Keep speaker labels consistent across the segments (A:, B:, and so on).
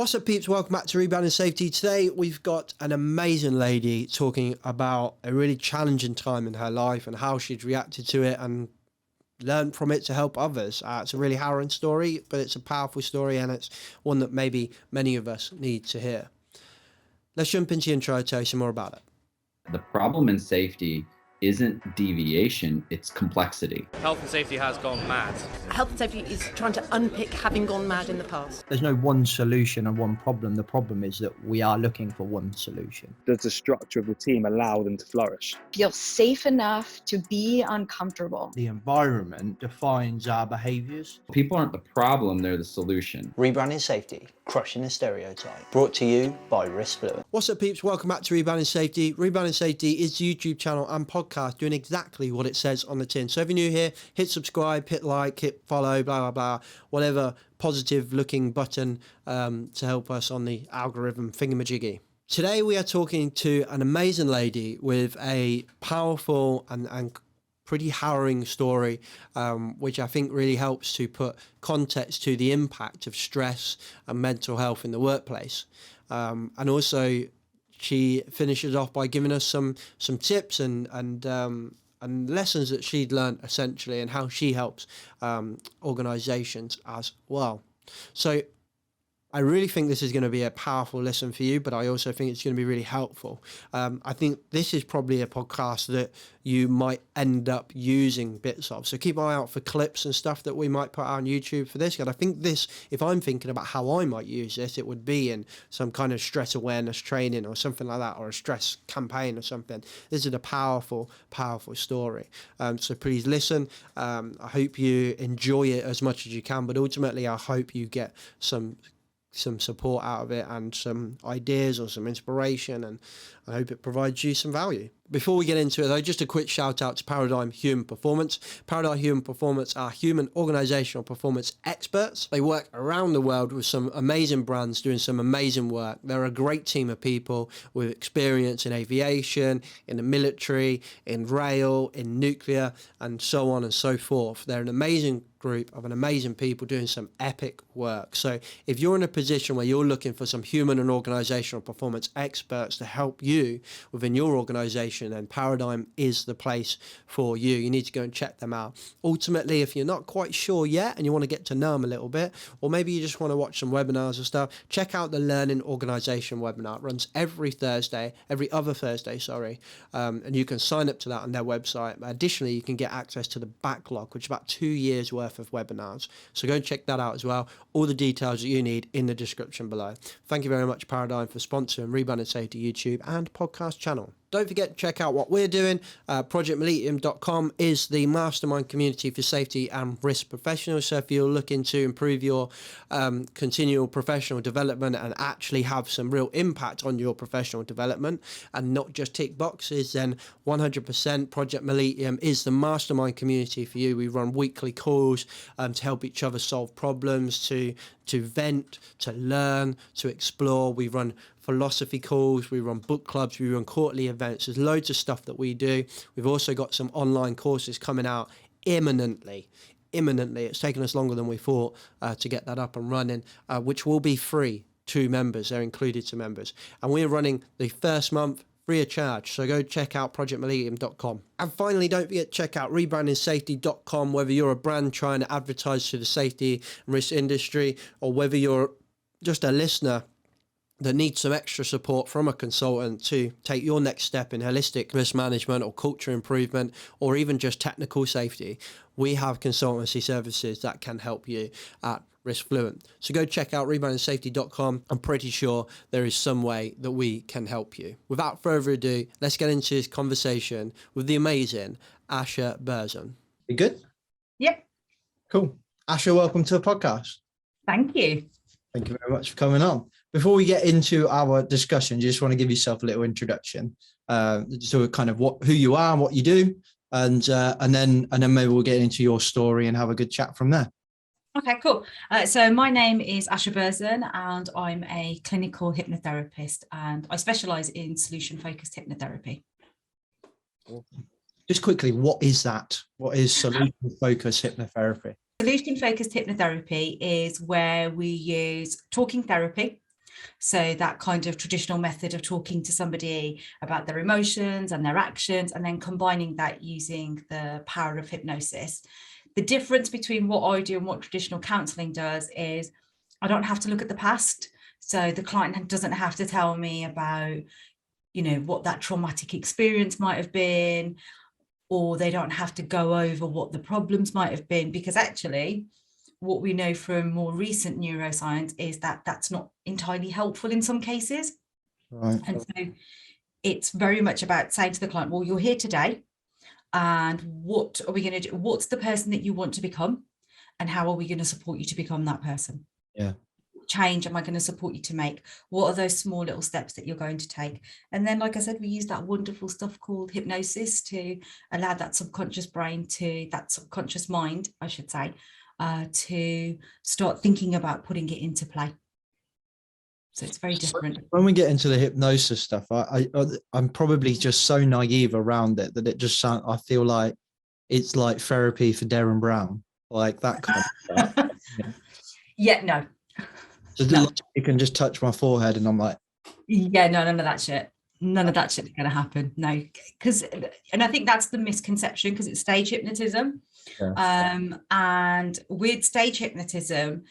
A: What's up, peeps? Welcome back to Rebranding Safety. Today, we've got an amazing lady talking about a really challenging time in her life and how she's reacted to it and learned from it to help others. It's a really harrowing story, but it's a powerful story, and it's one that maybe many of us need to hear. Let's jump into the intro and tell you some more about it.
B: The problem in safety isn't deviation, it's complexity.
C: Health and safety has gone mad.
D: Health and safety is trying to unpick having gone mad in the past.
E: There's no one solution and one problem. The problem is that we are looking for one solution.
F: Does the structure of the team allow them to flourish?
G: Feel safe enough to be uncomfortable.
E: The environment defines our behaviours.
B: People aren't the problem, they're the solution.
H: Rebranding Safety, crushing the stereotype. Brought to you by Fluent.
A: What's up, peeps? Welcome back to Rebranding Safety. Rebranding Safety is the YouTube channel and podcast doing exactly what it says on the tin. So if you're new here, hit subscribe, hit like, hit follow, blah, blah, blah, whatever positive looking button to help us on the algorithm thingamajiggy. Today we are talking to an amazing lady with a powerful and pretty harrowing story, which I think really helps to put context to the impact of stress and mental health in the workplace. And also she finishes off by giving us some tips and lessons that she'd learned essentially, and how she helps organizations as well. So I really think this is going to be a powerful lesson for you, but I also think it's going to be really helpful. I think this is probably a podcast that you might end up using bits of. So keep an eye out for clips and stuff that we might put out on YouTube for this. And I think this, if I'm thinking about how I might use this, it would be in some kind of stress awareness training or something like that, or a stress campaign or something. This is a powerful, powerful story. So please listen. I hope you enjoy it as much as you can, but ultimately I hope you get some support out of it and some ideas or some inspiration, and I hope it provides you some value. Before we get into it though, just a quick shout out to Paradigm Human Performance. Paradigm Human Performance are human organizational performance experts. They work around the world with some amazing brands doing some amazing work. They're a great team of people with experience in aviation, in the military, in rail, in nuclear, and so on and so forth. They're an amazing group of amazing people doing some epic work. So if you're in a position where you're looking for some human and organizational performance experts to help you within your organization, then Paradigm is the place for you. You need to go and check them out. Ultimately, if you're not quite sure yet and you want to get to know them a little bit, or maybe you just want to watch some webinars and stuff, check out the Learning Organization webinar. It runs every other Thursday, and you can sign up to that on their website. Additionally, you can get access to the backlog, which is about 2 years worth of webinars. So go and check that out as well. All the details that you need in the description below. Thank you very much, Paradigm, for sponsoring Rebranding Safety YouTube and podcast channel. Don't forget to check out what we're doing. ProjectMollitiam.com is the mastermind community for safety and risk professionals. So if you're looking to improve your continual professional development and actually have some real impact on your professional development and not just tick boxes, then 100% Project Mollitiam is the mastermind community for you. We run weekly calls to help each other solve problems, to vent, to learn, to explore. We run philosophy calls, we run book clubs, we run quarterly events. There's loads of stuff that we do. We've also got some online courses coming out imminently. It's taken us longer than we thought to get that up and running, which will be free to members. They're included to members. And we're running the first month free of charge. So go check out ProjectMollitiam.com. And finally, don't forget to check out RebrandingSafety.com, whether you're a brand trying to advertise to the safety and risk industry, or whether you're just a listener that needs some extra support from a consultant to take your next step in holistic risk management or culture improvement, or even just technical safety. We have consultancy services that can help you at Risk Fluent. So go check out RebrandingSafety.com. I'm pretty sure there is some way that we can help you. Without further ado, let's get into this conversation with the amazing Asha Berzon. You good?
I: Yep.
A: Cool. Asha, welcome to the podcast.
I: Thank you.
A: Thank you very much for coming on. Before we get into our discussion, you just want to give yourself a little introduction, so kind of who you are and what you do, and then maybe we'll get into your story and have a good chat from there.
I: Okay, cool. So my name is Asha Berzon, and I'm a clinical hypnotherapist, and I specialise in Solution Focused Hypnotherapy.
A: Just quickly, what is that? What is Solution Focused Hypnotherapy?
I: Solution Focused Hypnotherapy is where we use talking therapy So that kind of traditional method of talking to somebody about their emotions and their actions, and then combining that using the power of hypnosis. The difference between what I do and what traditional counselling does is I don't have to look at the past. So the client doesn't have to tell me about, you know, what that traumatic experience might have been, or they don't have to go over what the problems might have been, because actually what we know from more recent neuroscience is that that's not entirely helpful in some cases.
E: Right.
I: And so it's very much about saying to the client, well, you're here today, and what are we going to do? What's the person that you want to become, and how are we going to support you to become that person?
E: Yeah.
I: Change am I going to support you to make? What are those small little steps that you're going to take? And then, like I said, we use that wonderful stuff called hypnosis to allow that subconscious brain to, that subconscious mind, I should say, to start thinking about putting it into play. So it's very different.
E: When we get into the hypnosis stuff, I'm probably just so naive around it that it just sounds, I feel like it's like therapy for Derren Brown, like that kind of stuff.
I: Yeah, no.
E: So
I: No.
E: you can just touch my forehead and I'm like,
I: Yeah, no, none of that shit. None of that shit is going to happen. No, because, and I think that's the misconception, because it's stage hypnotism.
E: Yeah.
I: And with stage hypnotism,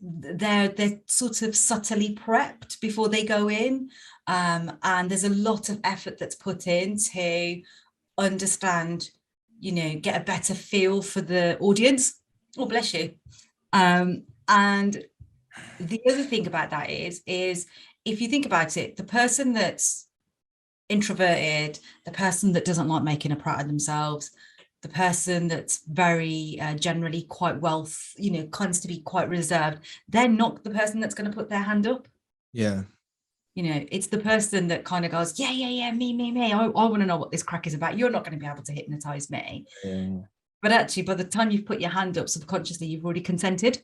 I: they're sort of subtly prepped before they go in. And there's a lot of effort that's put in to understand, you know, get a better feel for the audience. Oh, bless you. And the other thing about that is if you think about it, the person that's introverted, the person that doesn't like making a prat of themselves, the person that's very generally quite you know, tends to be quite reserved, they're not the person that's going to put their hand up.
E: yeah.
I: You know, it's the person that kind of goes, yeah, me. I want to know what this crack is about. You're not going to be able to hypnotize me.
E: Yeah.
I: But actually, by the time you've put your hand up subconsciously, you've already consented.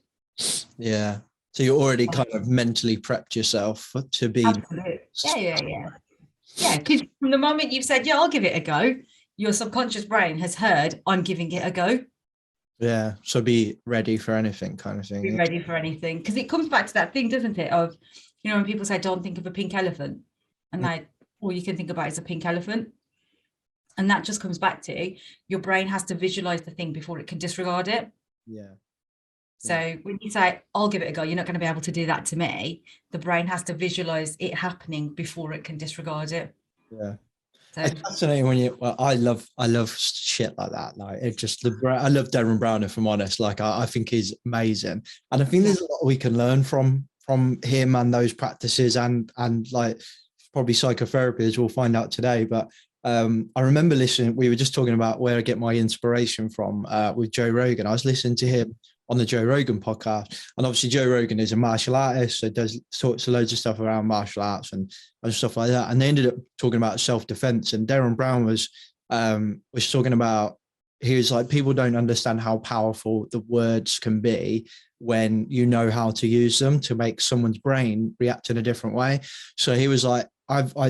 E: Yeah. So you already kind of mentally prepped yourself to be.
I: Absolutely. Yeah, because from the moment you've said, yeah, I'll give it a go, your subconscious brain has heard, I'm giving it a go.
E: Yeah. So be ready for anything kind of thing.
I: Be ready for anything. Because it comes back to that thing, doesn't it? Of, you know, when people say, don't think of a pink elephant, and like, all you can think about is a pink elephant. And that just comes back to your brain has to visualize the thing before it can disregard it.
E: Yeah.
I: So when you say, I'll give it a go, you're not going to be able to do that to me. The brain has to visualize it happening before it can disregard it.
E: Yeah.
I: So
E: It's fascinating when you, well, I love shit like that. Like it just, I love Derren Brown, if I'm honest. Like I think he's amazing. And I think there's a lot we can learn from him and those practices and like probably psychotherapy, as we'll find out today. But I remember listening, we were just talking about where I get my inspiration from with Joe Rogan. I was listening to him on the Joe Rogan podcast, and obviously Joe Rogan is a martial artist, so does sorts of loads of stuff around martial arts and stuff like that. And they ended up talking about self-defense, and Derren Brown was talking about, he was like, people don't understand how powerful the words can be when you know how to use them to make someone's brain react in a different way. So he was like,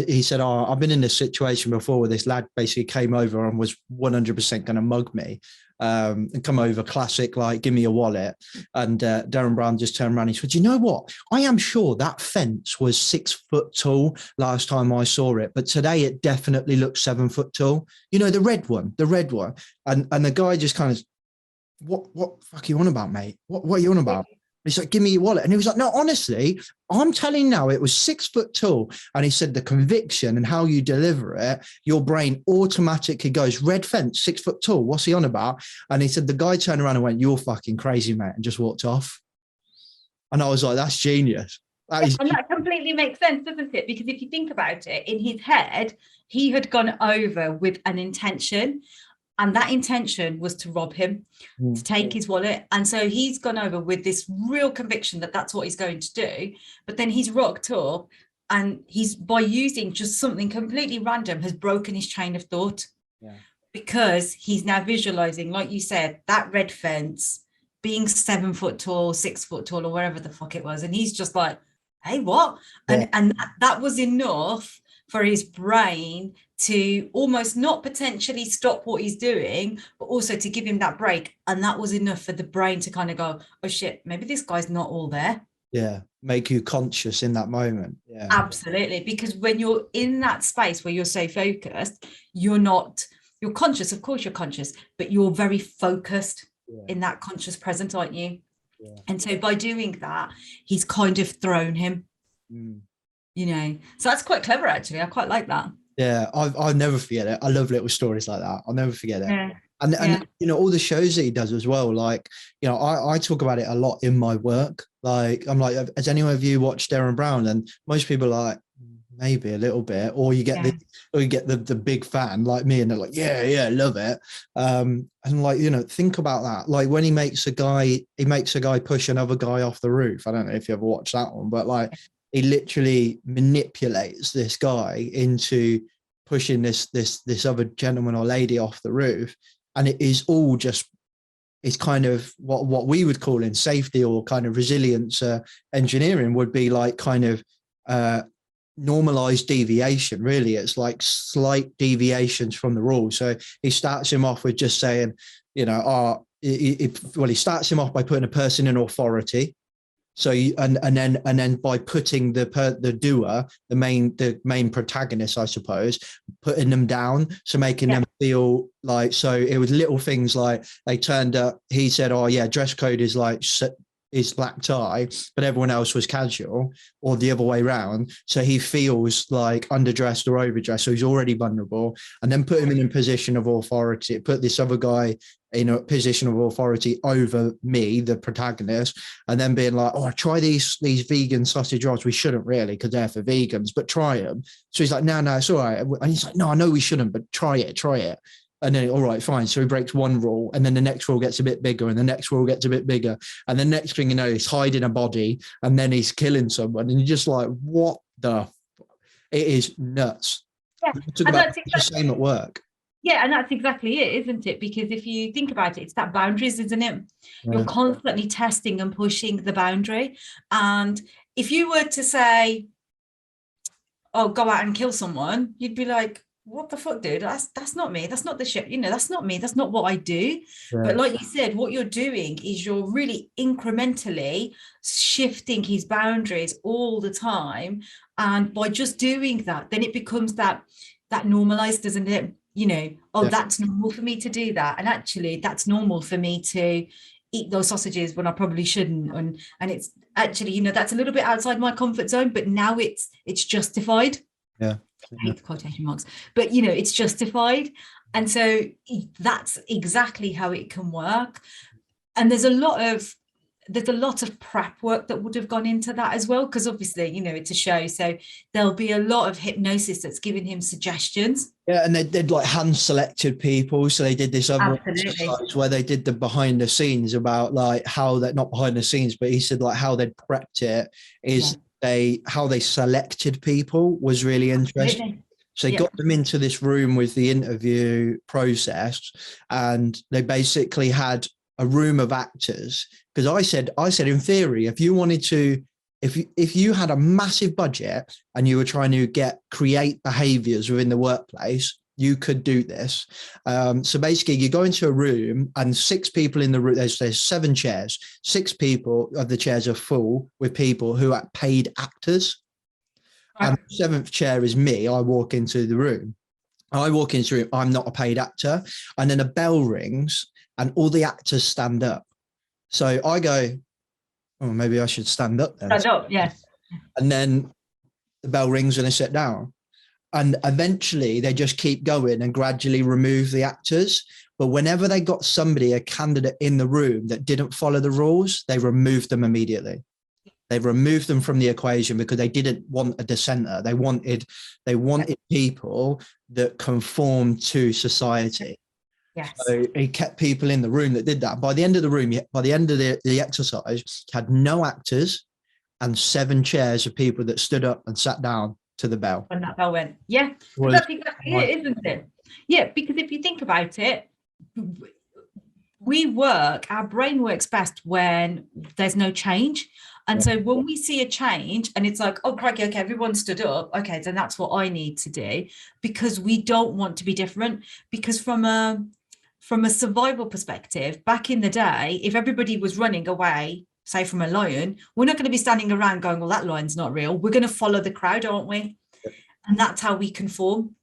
E: he said, I've been in this situation before where this lad basically came over and was 100% going to mug me. And come over, classic, like, give me a wallet. And Derren Brown just turned around and he said, you know what? I am sure that fence was 6 foot tall last time I saw it, but today it definitely looks 7 foot tall. You know, the red one. And the guy just kind of, what the fuck are you on about, mate? What are you on about? He's like, give me your wallet. And he was like, no, honestly, I'm telling you now, it was 6 foot tall. And he said, the conviction and how you deliver it, your brain automatically goes, red fence, 6 foot tall. What's he on about? And he said, the guy turned around and went, you're fucking crazy, mate, and just walked off. And I was like, that's genius.
I: And that completely makes sense, doesn't it? Because if you think about it, in his head, he had gone over with an intention. And that intention was to rob him, to take his wallet. And so he's gone over with this real conviction that that's what he's going to do. But then he's rocked up, and he's, by using just something completely random, has broken his chain of thought. Yeah. Because he's now visualizing, like you said, that red fence being 7 foot tall, 6 foot tall, or wherever the fuck it was. And he's just like, hey, what? Yeah. And that was enough for his brain to almost not potentially stop what he's doing, but also to give him that break. And that was enough for the brain to kind of go, oh shit, maybe this guy's not all there.
E: Yeah, make you conscious in that moment. Yeah,
I: Absolutely, because when you're in that space where you're so focused, you're conscious, of course you're conscious, but you're very focused in that conscious present, aren't you?
E: Yeah.
I: And so by doing that, he's kind of thrown him, you know. So that's quite clever, actually. I quite like that.
E: Yeah, I'll never forget it. I love little stories like that. I'll never forget it.
I: Yeah.
E: And you know, all the shows that he does as well, like, you know, I talk about it a lot in my work. Like, I'm like, has anyone of you watched Derren Brown? And most people are like, maybe a little bit, or you get the big fan like me, and they're like, yeah, love it. And like, you know, think about that. Like when he makes a guy push another guy off the roof. I don't know if you ever watched that one, but like he literally manipulates this guy into pushing this other gentleman or lady off the roof. And it is all just, it's kind of what we would call in safety or kind of resilience engineering would be like kind of normalized deviation. Really, it's like slight deviations from the rules. So he starts him off with just saying, you know, he starts him off by putting a person in authority. So and then by putting the doer, the main protagonist, I suppose, putting them down, so making them feel like, so it was little things like they turned up. He said, "Oh yeah, dress code is like is black tie," but everyone else was casual, or the other way around. So he feels like underdressed or overdressed. So he's already vulnerable, and then put him in a position of authority. Put this other guy in a position of authority over me, the protagonist, and then being like, "Oh, try these vegan sausage rolls. We shouldn't really because they're for vegans, but try them." So he's like, "No, it's all right." And he's like, "No, I know we shouldn't, but try it. And then, all right, fine. So he breaks one rule, and then the next rule gets a bit bigger, and the next rule gets a bit bigger. And the next thing you know, he's hiding a body, and then he's killing someone. And you're just like, what the? It is nuts.
I: Yeah,
E: and that's exactly the same at work.
I: Yeah, and that's exactly it, isn't it? Because if you think about it, it's that boundaries, isn't it? Yeah. You're constantly testing and pushing the boundary. And if you were to say, "Oh, go out and kill someone," you'd be like, "What the fuck, dude? That's not me. That's not the shit. You know, that's not me. That's not what I do." Right. But like you said, what you're doing is you're really incrementally shifting his boundaries all the time. And by just doing that, then it becomes that normalized, doesn't it? You know, that's normal for me to do that. And actually, that's normal for me to eat those sausages when I probably shouldn't. And it's actually, you know, that's a little bit outside my comfort zone, but now it's justified.
E: Yeah.
I: I hate the quotation marks, but you know, it's justified. And so that's exactly how it can work. And there's a lot of prep work that would have gone into that as well, because obviously, you know, it's a show, so there'll be a lot of hypnosis that's giving him suggestions.
E: Yeah, and they'd like hand selected people, so they did this other exercise where they did the behind the scenes about like how that, not behind the scenes, but he said like how they'd prepped it is how they selected people was really interesting. So they got them into this room with the interview process, and they basically had a room of actors. Because I said in theory, if you wanted to, if you had a massive budget and you were trying to create behaviors within the workplace, you could do this. So basically you go into a room and 6 people in the room, there's 7 chairs, 6 people of the chairs are full with people who are paid actors. And the 7th chair is me. I walk into the room. I'm not a paid actor. And then a bell rings and all the actors stand up. So I go, "Oh, maybe I should stand up then."
I: Stand up, yeah.
E: And then the bell rings and they sit down. And eventually they just keep going and gradually remove the actors. But whenever they got a candidate in the room that didn't follow the rules, they removed them immediately. They removed them from the equation because they didn't want a dissenter. They wanted people that conformed to society.
I: Yes.
E: So he kept people in the room that did that. By the end of the exercise, had no actors and 7 chairs of people that stood up and sat down to the bell.
I: When that bell went. Yeah, that's exactly it, isn't it? Yeah, because if you think about it, our brain works best when there's no change. And so when we see a change and it's like, "Oh, crikey, okay, everyone stood up. Okay, then that's what I need to do," because we don't want to be different. Because from a survival perspective, back in the day, if everybody was running away say from a lion, we're not going to be standing around going, well, that lion's not real. We're going to follow the crowd, aren't we? And that's how we conform,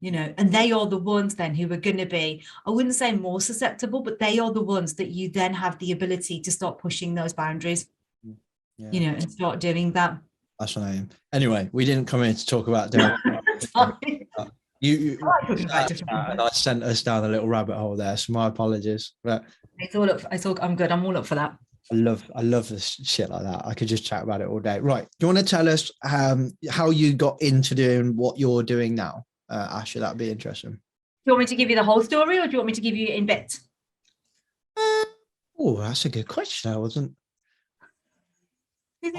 I: you know, and they are the ones then who are going to be, I wouldn't say more susceptible, but they are the ones that you then have the ability to start pushing those boundaries, you know, and start doing that.
E: That's what I am. Anyway, we didn't come in to talk about Derren. And I sent us down a little rabbit hole there, so my apologies. But
I: I'm good. I'm all up for that.
E: I love this shit like that. I could just chat about it all day. Right. Do you want to tell us how you got into doing what you're doing now? Asha, that'd be interesting.
I: Do you want me to give you the whole story, or do you want me to give you it in bits?
E: Oh, that's a good question.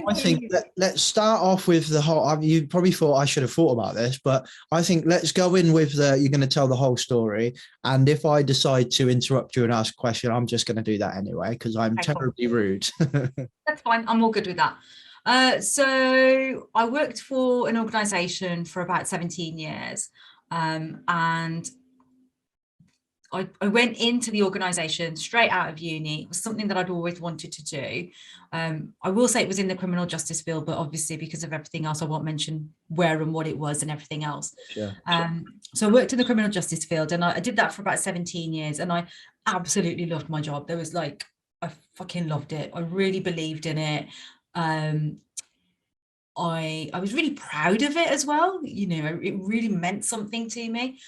E: I think let's start off with the whole. You probably thought I should have thought about this, but I think let's go in with you're going to tell the whole story. And if I decide to interrupt you and ask a question, I'm just going to do that anyway, because I'm terribly rude.
I: That's fine. I'm all good with that. So I worked for an organisation for about 17 years. And I went into the organisation straight out of uni. It was something that I'd always wanted to do. I will say it was in the criminal justice field, but obviously because of everything else, I won't mention where and what it was and everything else. Sure. So I worked in the criminal justice field, and I did that for about 17 years, and I absolutely loved my job. There was like, I fucking loved it. I really believed in it. I was really proud of it as well. You know, it really meant something to me.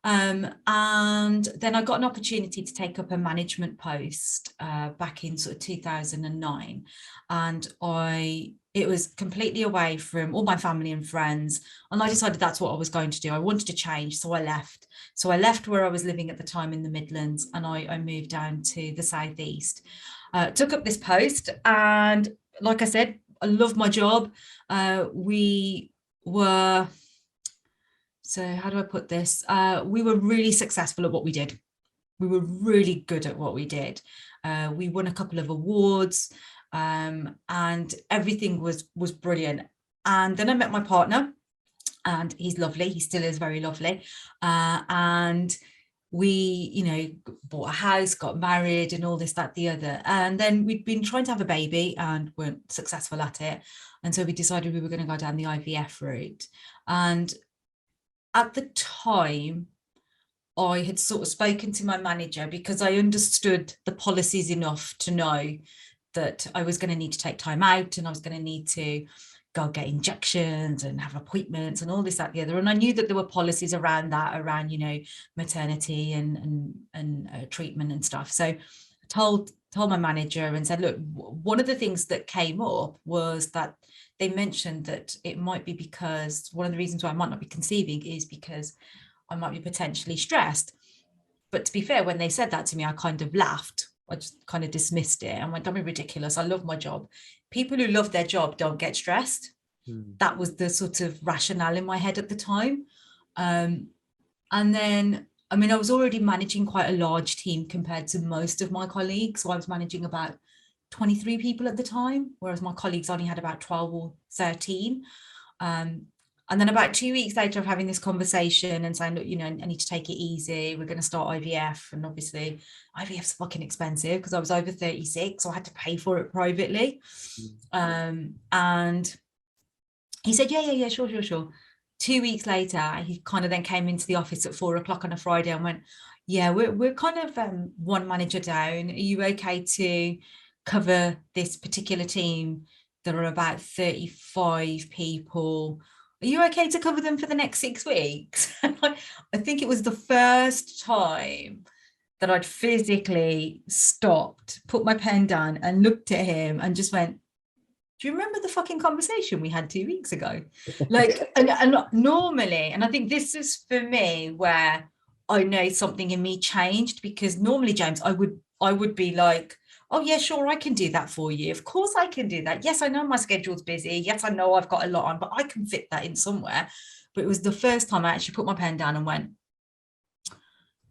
I: And then I got an opportunity to take up a management post back in sort of 2009. And it was completely away from all my family and friends. And I decided that's what I was going to do. I wanted to change. So I left. So I left where I was living at the time in the Midlands, and I moved down to the Southeast. Took up this post. And like I said, I love my job. So how do I put this? We were really successful at what we did. We were really good at what we did. We won a couple of awards, and everything was brilliant. And then I met my partner, and he's lovely. He still is very lovely. And we, you know, bought a house, got married, and all this, that, the other. And then we'd been trying to have a baby and weren't successful at it. And so we decided we were going to go down the IVF route. And at the time, I had sort of spoken to my manager because I understood the policies enough to know that I was going to need to take time out, and I was going to need to go get injections and have appointments and all this, that, the other. And I knew that there were policies around that, around, you know, maternity and treatment and stuff. So I told my manager and said, look, one of the things that came up was that they mentioned that it might be because one of the reasons why I might not be conceiving is because I might be potentially stressed. But to be fair, when they said that to me, I kind of laughed. I just kind of dismissed it and went, don't be ridiculous. I love my job. People who love their job don't get stressed. That was the sort of rationale in my head at the time. And then, I mean, I was already managing quite a large team compared to most of my colleagues. So I was managing about 23 people at the time, whereas my colleagues only had about 12 or 13. And then about 2 weeks later of having this conversation and saying, look, you know, I need to take it easy. We're going to start IVF. And obviously IVF's fucking expensive because I was over 36. So I had to pay for it privately. And he said, yeah, sure. 2 weeks later, he kind of then came into the office at 4 o'clock on a Friday and went, yeah, we're kind of one manager down. Are you okay to cover this particular team that are about 35 people? Are you okay to cover them for the next 6 weeks? I think it was the first time that I'd physically stopped, put my pen down and looked at him and just went, do you remember the fucking conversation we had 2 weeks ago? Like, and normally, and I think this is for me where I know something in me changed, because normally, James, I would be like, oh yeah, sure, I can do that for you. Of course I can do that. Yes, I know my schedule's busy. Yes, I know I've got a lot on, but I can fit that in somewhere. But it was the first time I actually put my pen down and went,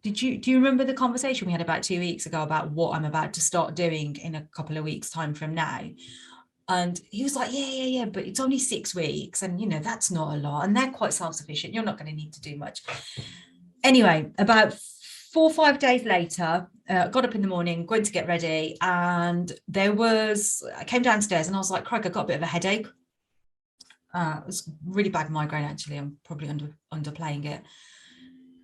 I: do you remember the conversation we had about 2 weeks ago about what I'm about to start doing in a couple of weeks' time from now? And he was like, yeah, but it's only 6 weeks. And, you know, that's not a lot. And they're quite self-sufficient. You're not going to need to do much. Anyway, about 4 or 5 days later, got up in the morning, going to get ready, and I came downstairs and I was like, Craig, I got a bit of a headache. It was really bad migraine, actually. I'm probably underplaying it.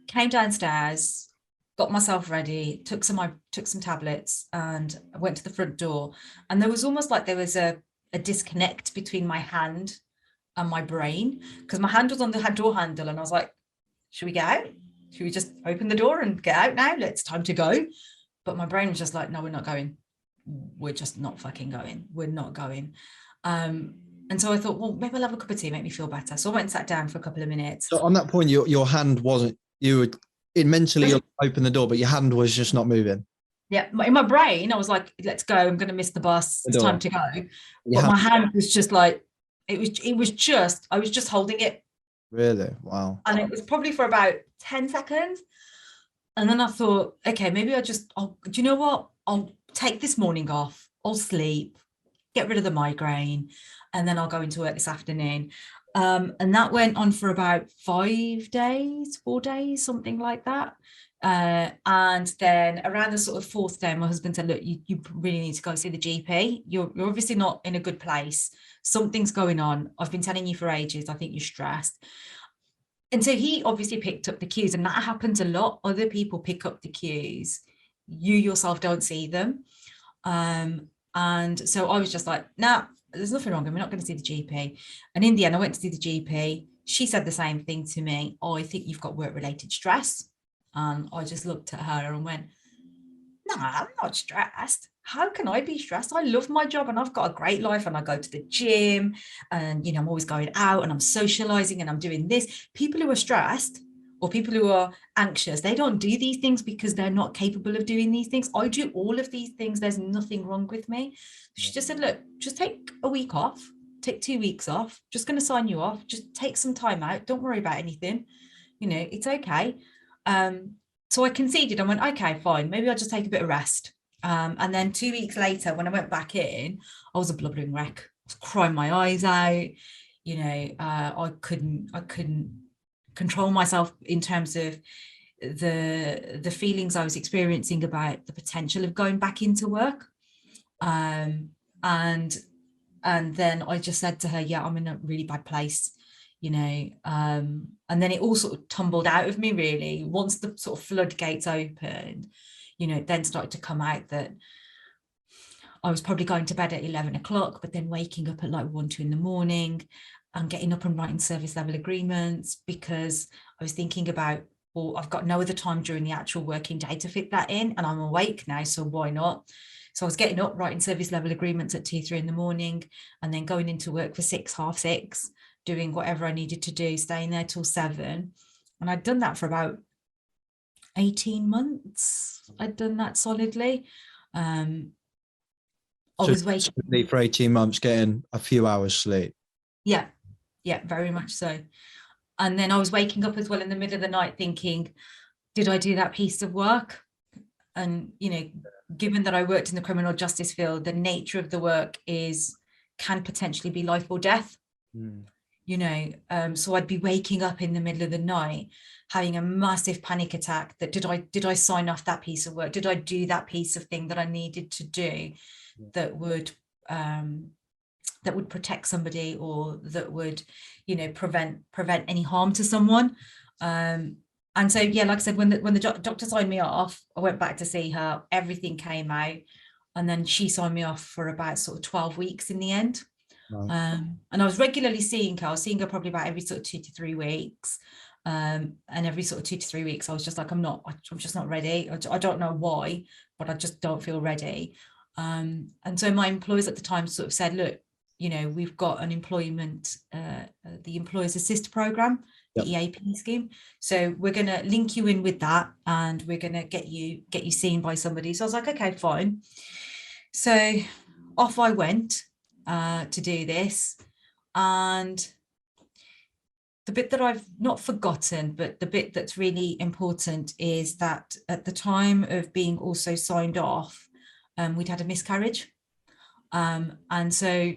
I: Came downstairs, got myself ready, took some tablets, and I went to the front door. And there was almost like there was a disconnect between my hand and my brain, because my hand was on the door handle, and I was like, should we get out? Should we just open the door and get out now? It's time to go. But my brain was just like, no, we're not going. We're just not fucking going. We're not going. And so I thought, well, maybe I'll have a cup of tea, make me feel better. So I went and sat down for a couple of minutes.
E: So on that point, your hand wasn't, you would mentally open the door, but your hand was just not moving.
I: Yeah, in my brain, I was like, let's go. I'm going to miss the bus. It's time to go. But my hand was just like, I was just holding it.
E: Really? Wow.
I: And it was probably for about 10 seconds. And then I thought, okay, maybe do you know what? I'll take this morning off. I'll sleep, get rid of the migraine, and then I'll go into work this afternoon. And that went on for about 4 days, something like that. And then around the sort of fourth day, my husband said, look, you really need to go see the GP. You're obviously not in a good place. Something's going on. I've been telling you for ages. I think you're stressed. And so he obviously picked up the cues, and that happens a lot. Other people pick up the cues. You yourself don't see them. And so I was just like, nah, there's nothing wrong. I'm not going to see the GP. And in the end, I went to see the GP. She said the same thing to me. Oh, I think you've got work-related stress. And I just looked at her and went, no, I'm not stressed. How can I be stressed? I love my job and I've got a great life, and I go to the gym, and, I'm always going out and I'm socializing and I'm doing this. People who are stressed or people who are anxious, they don't do these things because they're not capable of doing these things. I do all of these things. There's nothing wrong with me. She just said, look, just take a week off, take 2 weeks off, just going to sign you off. Just take some time out. Don't worry about anything. It's okay. So I conceded. I went, okay, fine. Maybe I'll just take a bit of rest. And then 2 weeks later, when I went back in, I was a blubbering wreck. I was crying my eyes out. I couldn't control myself in terms of the feelings I was experiencing about the potential of going back into work. And then I just said to her, yeah, I'm in a really bad place. And then it all sort of tumbled out of me, really. Once the sort of floodgates opened, it then started to come out that I was probably going to bed at 11 o'clock, but then waking up at like 1, 2 in the morning and getting up and writing service level agreements, because I was thinking about, well, I've got no other time during the actual working day to fit that in, and I'm awake now, so why not? So I was getting up, writing service level agreements at 2, 3 in the morning, and then going into work for 6, half 6, doing whatever I needed to do, staying there till 7. And I'd done that for about 18 months. I'd done that solidly. I was waking
E: for 18 months, getting a few hours sleep.
I: Yeah, very much so. And then I was waking up as well in the middle of the night thinking, did I do that piece of work? And, given that I worked in the criminal justice field, the nature of the work can potentially be life or death. So I'd be waking up in the middle of the night having a massive panic attack that did I sign off that piece of work? Did I do that piece of thing that I needed to do that would protect somebody, or that would prevent any harm to someone? And so, yeah, like I said, when the doctor signed me off, I went back to see her, everything came out, and then she signed me off for about sort of 12 weeks in the end. And I was regularly seeing her. I was seeing her probably about every sort of 2 to 3 weeks. And every sort of 2 to 3 weeks, I was just like, I'm just not ready. I don't know why, but I just don't feel ready. And so my employers at the time sort of said, look, we've got an employment, the Employers Assist Program, the EAP scheme. So we're going to link you in with that, and we're going to get you seen by somebody. So I was like, okay, fine. So off I went to do this. And the bit that I've not forgotten, but the bit that's really important, is that at the time of being also signed off, we'd had a miscarriage. And so,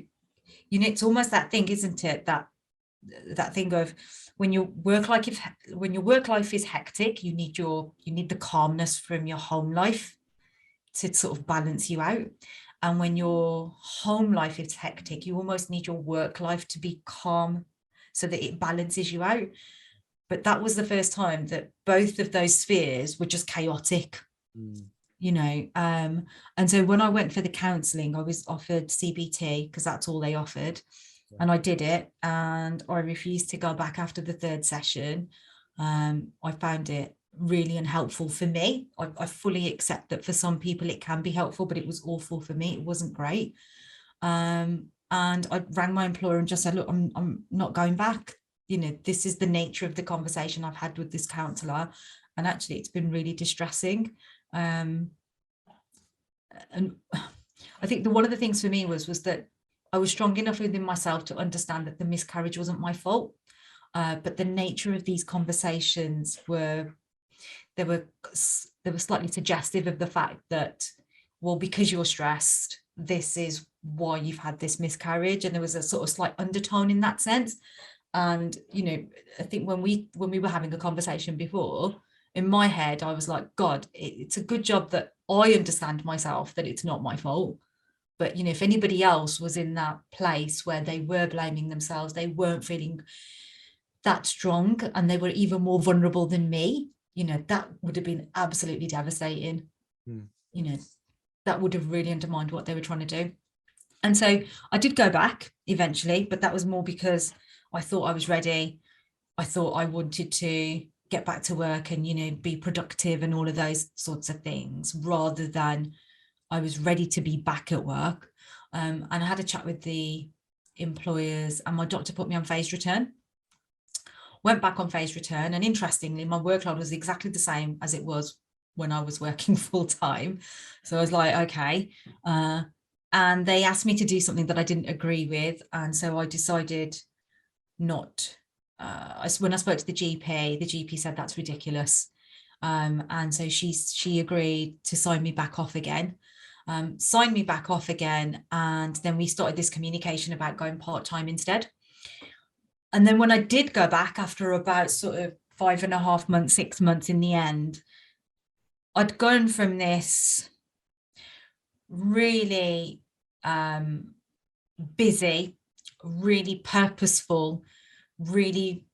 I: it's almost that thing, isn't it? That thing of when your work life is hectic, you need the calmness from your home life. to sort of balance you out. And when your home life is hectic, you almost need your work life to be calm so that it balances you out. But that was the first time that both of those spheres were just chaotic, you know. And so when I went for the counselling, I was offered CBT because that's all they offered. And I did it, and I refused to go back after the third session. I found it really unhelpful for me. I fully accept that for some people it can be helpful, but it was awful for me. It wasn't great. And I rang my employer and just said, look, I'm not going back. You know, this is the nature of the conversation I've had with this counsellor, and actually it's been really distressing. And I think one of the things for me was that I was strong enough within myself to understand that the miscarriage wasn't my fault. But the nature of these conversations were slightly suggestive of the fact that, well, because you're stressed, this is why you've had this miscarriage. And there was a sort of slight undertone in that sense. And, you know, I think when we were having a conversation before, in my head, I was like, God, it's a good job that I understand myself, that it's not my fault. But, you know, if anybody else was in that place where they were blaming themselves, they weren't feeling that strong, and they were even more vulnerable than me, you know, that would have been absolutely devastating. You know, that would have really undermined what they were trying to do. And so I did go back eventually, but that was more because I thought I was ready. I thought I wanted to get back to work and, you know, be productive and all of those sorts of things, rather than I was ready to be back at work. And I had a chat with the employers, and my doctor put me on phased return. Went back on phased return, and interestingly, my workload was exactly the same as it was when I was working full time. So I was like, okay. And they asked me to do something that I didn't agree with. And so I decided not. When I spoke to the GP said that's ridiculous. And so she agreed to sign me back off again. And then we started this communication about going part-time instead. And then when I did go back after about sort of 5.5 months, 6 months in the end, I'd gone from this really busy, really purposeful, really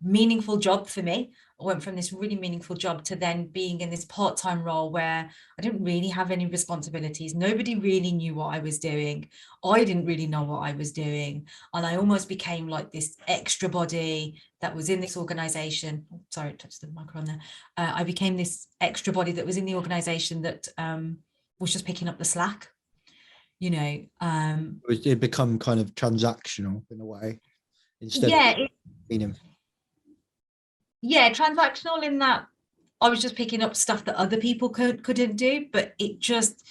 I: meaningful job for me. I went from this really meaningful job to then being in this part-time role where I didn't really have any responsibilities. Nobody really knew what I was doing. I didn't really know what I was doing. And I almost became like this extra body that was in this organization. Sorry, I touched the microphone there. I became this extra body that was in the organization that was just picking up the slack, you know.
E: It become kind of transactional in a way instead of meaning.
I: Yeah, transactional in that I was just picking up stuff that other people couldn't do, but it just,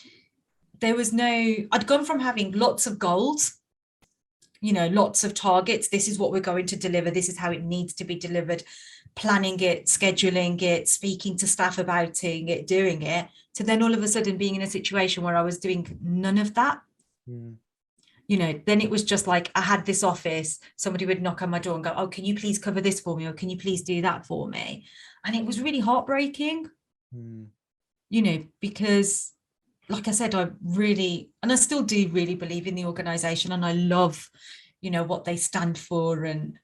I: I'd gone from having lots of goals, you know, lots of targets. This is what we're going to deliver. This is how it needs to be delivered, planning it, scheduling it, speaking to staff about it, doing it, to then all of a sudden being in a situation where I was doing none of that. You know, then it was just like, I had this office, somebody would knock on my door and go, oh, can you please cover this for me? Or can you please do that for me? And it was really heartbreaking, you know, because like I said, I really, and I still do really believe in the organization, and I love, you know, what they stand for and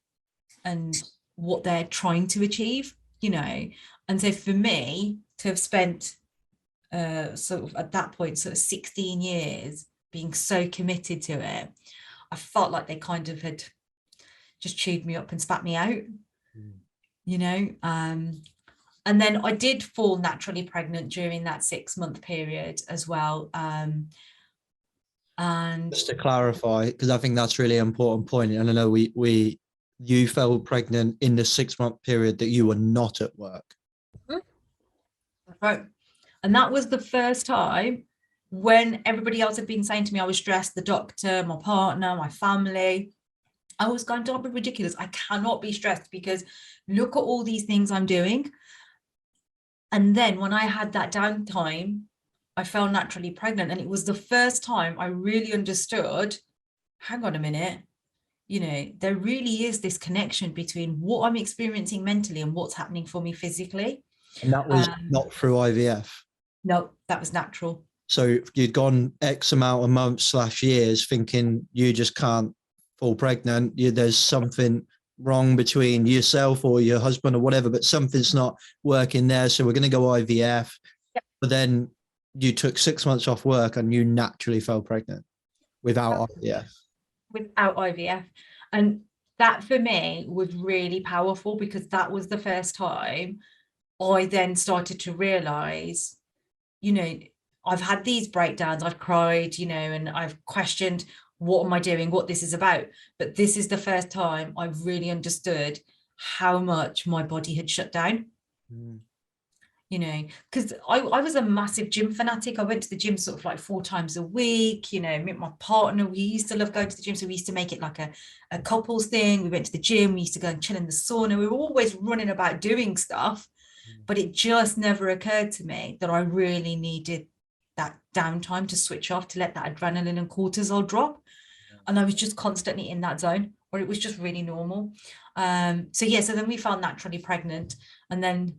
I: what they're trying to achieve, you know. And so for me to have spent sort of at that point, sort of 16 years being so committed to it, I felt like they kind of had just chewed me up and spat me out, you know. And then I did fall naturally pregnant during that 6-month period as well. And
E: just to clarify, because I think that's really important point, and I know you fell pregnant in the 6-month period that you were not at work.
I: Right. And that was the first time when everybody else had been saying to me I was stressed, the doctor, my partner, my family. I was going, don't be ridiculous. I cannot be stressed because look at all these things I'm doing. And then when I had that downtime, I fell naturally pregnant. And it was the first time I really understood, hang on a minute, you know, there really is this connection between what I'm experiencing mentally and what's happening for me physically.
E: And that was not through IVF.
I: No, that was natural.
E: So you'd gone X amount of months / years thinking you just can't fall pregnant. There's something wrong between yourself or your husband or whatever, but something's not working there. So we're going to go IVF.
I: Yep.
E: But then you took 6 months off work and you naturally fell pregnant without IVF.
I: Without IVF. And that for me was really powerful, because that was the first time I then started to realize, you know, I've had these breakdowns, I've cried, you know, and I've questioned, what am I doing, what this is about. But this is the first time I really understood how much my body had shut down. You know, because I was a massive gym fanatic. I went to the gym sort of like 4 times a week, you know, me and my partner, we used to love going to the gym. So we used to make it like a couples thing. We went to the gym, we used to go and chill in the sauna. We were always running about doing stuff, but it just never occurred to me that I really needed that downtime to switch off, to let that adrenaline and cortisol drop. And I was just constantly in that zone, or it was just really normal. So then we felt naturally pregnant. And then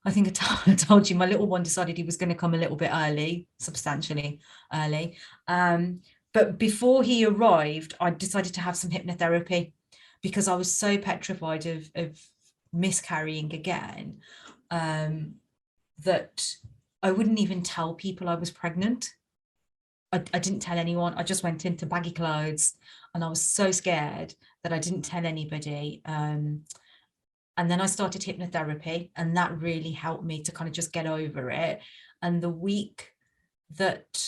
I: I think I told you, my little one decided he was going to come a little bit early, substantially early. But before he arrived, I decided to have some hypnotherapy, because I was so petrified of miscarrying again, that I wouldn't even tell people I was pregnant. I didn't tell anyone. I just went into baggy clothes, and I was so scared that I didn't tell anybody. And then I started hypnotherapy, and that really helped me to kind of just get over it. And the week that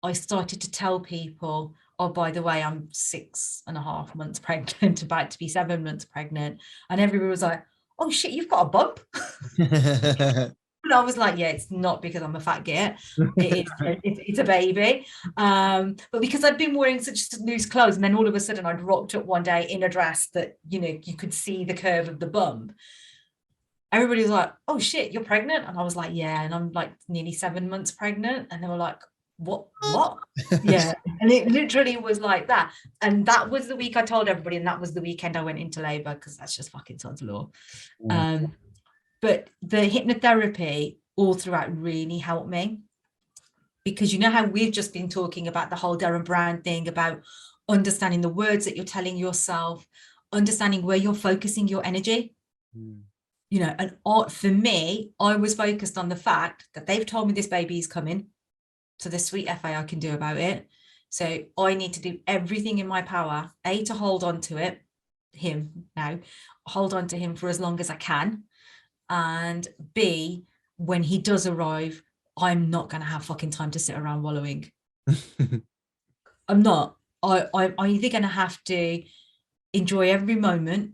I: I started to tell people, oh, by the way, I'm 6.5 months pregnant, about to be 7 months pregnant. And everybody was like, oh shit, you've got a bump. And I was like, yeah, it's not because I'm a fat git. It's a baby. But because I'd been wearing such loose clothes, and then all of a sudden I'd rocked up one day in a dress that, you know, you could see the curve of the bump. Everybody was like, oh shit, you're pregnant? And I was like, yeah. And I'm like nearly 7 months pregnant. And they were like, what? Yeah. And it literally was like that. And that was the week I told everybody. And that was the weekend I went into labor, because that's just fucking Sod's law. But the hypnotherapy all throughout really helped me, because you know how we've just been talking about the whole Derren Brown thing, about understanding the words that you're telling yourself, understanding where you're focusing your energy. You know, and for me, I was focused on the fact that they've told me this baby is coming, so there's sweet FA I can do about it. So I need to do everything in my power, A, to hold on to hold on to him for as long as I can. And B, when he does arrive, I'm not going to have fucking time to sit around wallowing. I'm not. I'm either going to have to enjoy every moment,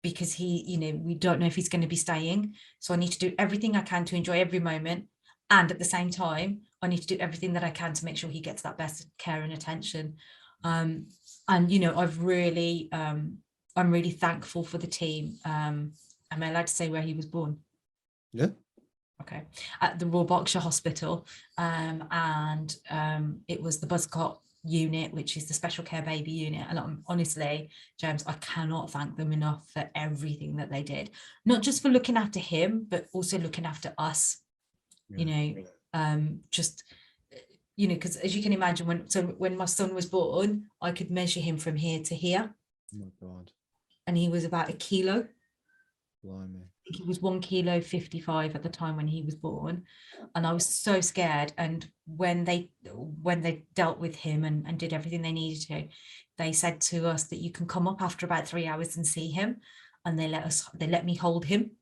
I: because he, you know, we don't know if he's going to be staying. So I need to do everything I can to enjoy every moment. And at the same time, I need to do everything that I can to make sure he gets that best care and attention. And, you know, I'm really thankful for the team. Am I allowed to say where he was born?
E: Yeah.
I: Okay. At the Royal Berkshire Hospital. And it was the Buzzcott unit, which is the special care baby unit. And honestly, James, I cannot thank them enough for everything that they did. Not just for looking after him, but also looking after us. You know, just, you know, because as you can imagine, when my son was born, I could measure him from here to here.
E: Oh my God.
I: And he was about 1 kilo.
E: Blimey.
I: I think he was 1 kilo 55 at the time when he was born, and I was so scared. And when they dealt with him and did everything they needed to, they said to us that you can come up after about 3 hours and see him, and they let me hold him.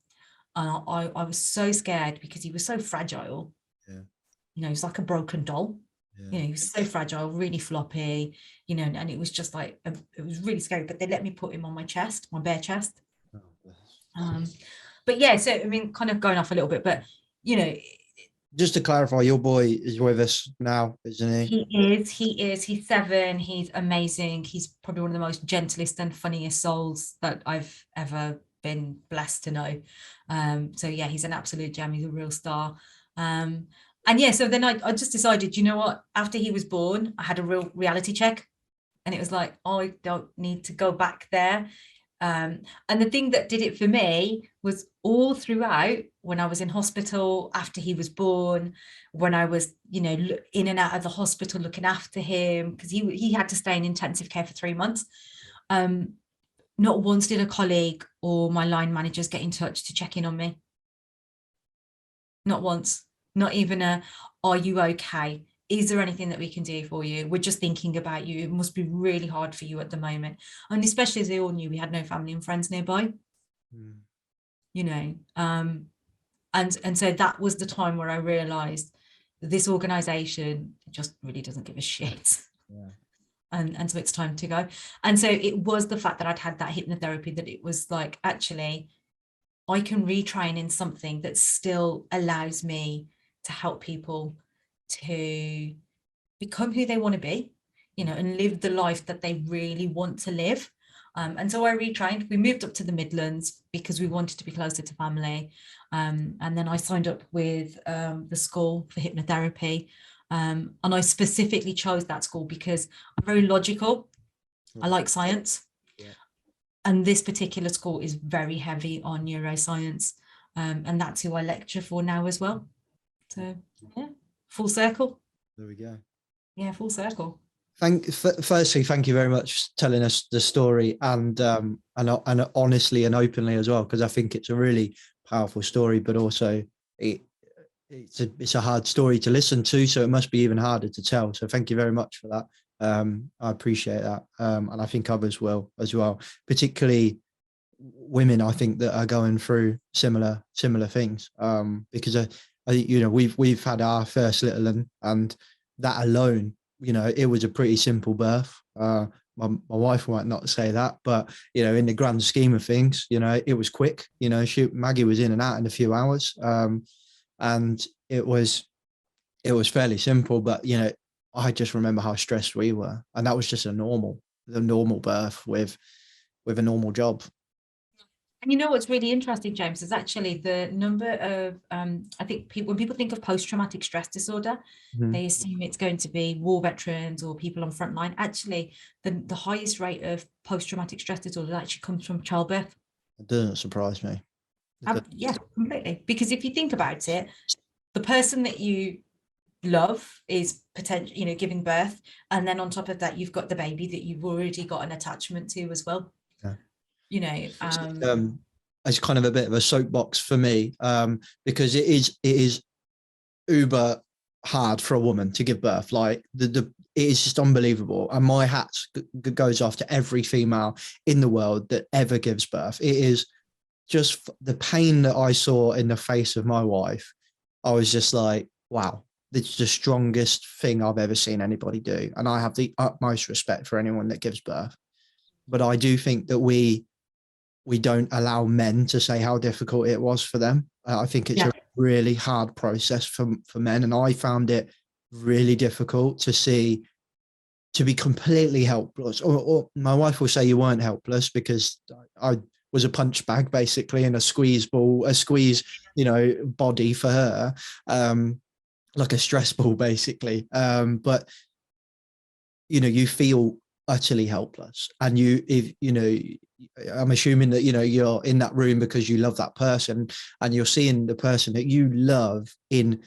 I: And I was so scared, because he was so fragile.
E: Yeah.
I: You know, he's like a broken doll.
E: Yeah.
I: You know, he was so fragile, really floppy, you know, and it was just like, it was really scary. But they let me put him on my chest, my bare chest.
E: Oh, bless.
I: But yeah, so I mean, kind of going off a little bit, but you know,
E: just to clarify, your boy is with us now, isn't he?
I: He is. He's 7. He's amazing. He's probably one of the most gentlest and funniest souls that I've ever been blessed to know. So yeah, he's an absolute gem. He's a real star. And yeah, so then I just decided, you know what? After he was born, I had a real reality check, and it was like, oh, I don't need to go back there. And the thing that did it for me was all throughout, when I was in hospital after he was born, when I was, in and out of the hospital looking after him, because he had to stay in intensive care for 3 months. Not once did a colleague or my line managers get in touch to check in on me. Not once. Not even are you okay? Is there anything that we can do for you? We're just thinking about you. It must be really hard for you at the moment. And especially as they all knew we had no family and friends nearby. And so that was the time where I realized this organization just really doesn't give a shit.
E: Yeah.
I: And so it's time to go. And so it was the fact that I'd had that hypnotherapy that it was like, actually, I can retrain in something that still allows me to help people to become who they want to be, and live the life that they really want to live. And so I retrained. We moved up to the Midlands because we wanted to be closer to family. And then I signed up with the school for hypnotherapy. And I specifically chose that school because I'm very logical. I like science.
E: Yeah.
I: And this particular school is very heavy on neuroscience. And that's who I lecture for now as well. So, yeah, full circle.
E: There we go.
I: Yeah, full circle.
E: Firstly, thank you very much for telling us the story and honestly and openly as well, because I think it's a really powerful story, but also it's a hard story to listen to, so it must be even harder to tell. So thank you very much for that. I appreciate that, and I think others will as well, particularly women. I think that are going through similar things, because we've had our first little and that alone, it was a pretty simple birth. My wife might not say that, but in the grand scheme of things, it was quick. Maggie was in and out in a few hours, and it was fairly simple. But I just remember how stressed we were, and that was just the normal birth with a normal job.
I: And what's really interesting, James, is actually the number of, I think when people think of post-traumatic stress disorder, they assume it's going to be war veterans or people on front line. Actually, the highest rate of post-traumatic stress disorder actually comes from childbirth.
E: It doesn't surprise me.
I: Yeah, completely. Because if you think about it, the person that you love is potentially, giving birth. And then on top of that, you've got the baby that you've already got an attachment to as well.
E: Yeah.
I: It's
E: kind of a bit of a soapbox for me, because it is uber hard for a woman to give birth. Like it is just unbelievable, and my hat goes off to every female in the world that ever gives birth. It is just the pain that I saw in the face of my wife. I was just like, wow, this is the strongest thing I've ever seen anybody do, and I have the utmost respect for anyone that gives birth. But I do think that we don't allow men to say how difficult it was for them. I think it's a really hard process for men. And I found it really difficult to be completely helpless. Or my wife will say you weren't helpless, because I was a punch bag basically, and a squeeze body for her, like a stress ball basically. But you feel utterly helpless, and I'm assuming that you're in that room because you love that person, and you're seeing the person that you love in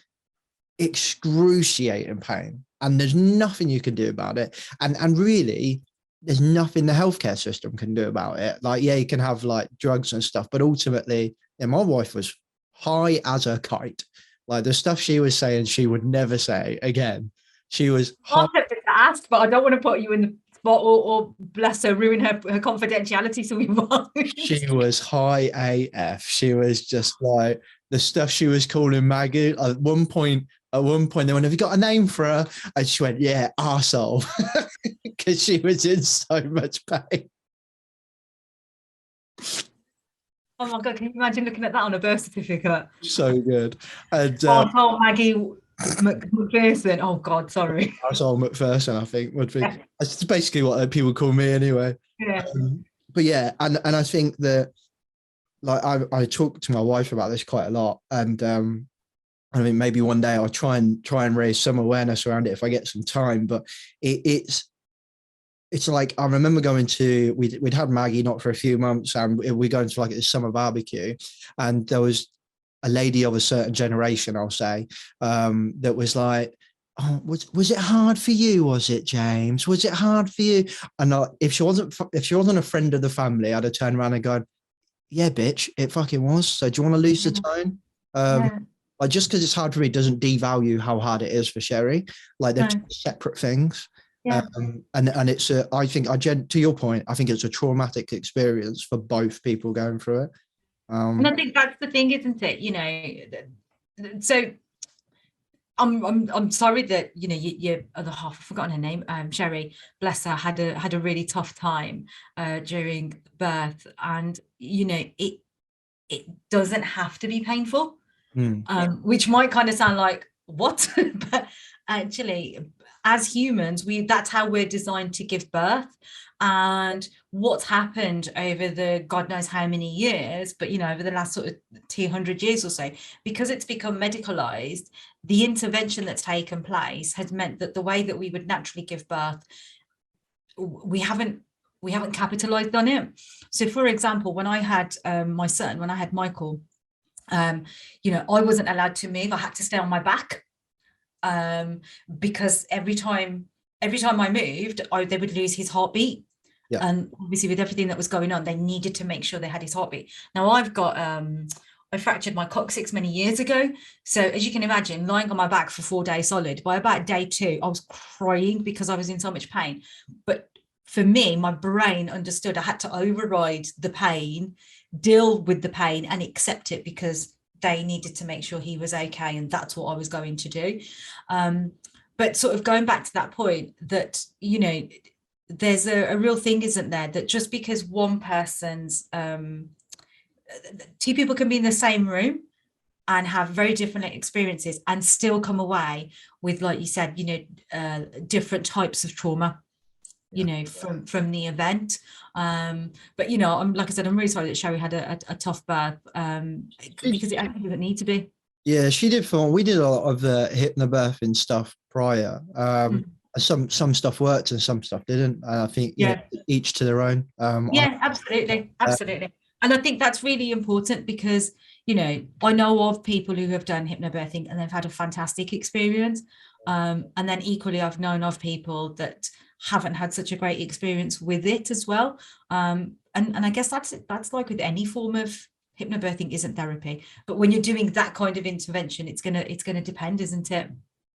E: excruciating pain, and there's nothing you can do about it, and really there's nothing the healthcare system can do about it. Like, yeah, you can have like drugs and stuff, but ultimately, my wife was high as a kite. Like the stuff she was saying she would never say again. She was
I: high. I to ask, but I don't want to put you in the spot or bless her, ruin her confidentiality, so we won't.
E: She was high AF. She was just like the stuff she was calling Maggie. At one point, they went, "Have you got a name for her?" And she went, "Yeah, arsehole," because she was in so much pain.
I: Oh my God, can you imagine looking at that on a birth certificate?
E: So good. And
I: Maggie MacPherson. Oh God, sorry.
E: Arsehole MacPherson, I think, would be. Yeah. That's basically what people call me anyway.
I: Yeah.
E: But yeah, and I think that, like, I talk to my wife about this quite a lot, and I mean, maybe one day I'll try and raise some awareness around it if I get some time. But it's it's like, I remember going to, we'd had Maggie not for a few months, and we going to like this summer barbecue, and there was a lady of a certain generation, I'll say, that was like, oh, was it hard for you? Was it, James? Was it hard for you? And if she wasn't a friend of the family, I'd have turned around and gone, yeah, bitch, it fucking was. So do you want to lose the tone? Like, just because it's hard for me doesn't devalue how hard it is for Sherry. Like, they're two separate things.
I: Yeah.
E: And it's I think, to your point, I think it's a traumatic experience for both people going through it.
I: And I think that's the thing, isn't it? You know, so I'm sorry that, you know, your other half, I've forgotten her name, Sherry, bless her, had a really tough time during birth, and you know, it doesn't have to be painful, which might kind of sound like what, but actually, as humans, that's how we're designed to give birth. And what's happened over the God knows how many years, but you know, over the last sort of 200 years or so, because it's become medicalized, the intervention that's taken place has meant that the way that we would naturally give birth, we haven't capitalized on it. So for example, when I had my son, when I had Michael, you know, I wasn't allowed to move. I had to stay on my back, because every time I moved, they would lose his heartbeat. Yeah. And obviously with everything that was going on, they needed to make sure they had his heartbeat. Now I've got, I fractured my coccyx many years ago. So as you can imagine, lying on my back for 4 days solid, by about day 2, I was crying because I was in so much pain. But for me, my brain understood I had to override the pain, deal with the pain and accept it, because they needed to make sure he was okay. And that's what I was going to do. But sort of going back to that point, that, you know, there's a real thing, isn't there, that just because one person's, 2 people can be in the same room and have very different experiences and still come away with, like you said, you know, different types of trauma, you know, from the event. But, you know, like I said, I'm really sorry that Sherry had a tough birth, because it actually doesn't need to be.
E: Yeah, she did fun. We did a lot of hypnobirthing stuff prior. Some stuff worked and some stuff didn't. And I think you know, each to their own.
I: Absolutely. And I think that's really important, because, you know, I know of people who have done hypnobirthing and they've had a fantastic experience. And then equally, I've known of people that haven't had such a great experience with it as well. And I guess that's like with any form of hypnobirthing, isn't therapy. But when you're doing that kind of intervention, it's gonna depend, isn't it?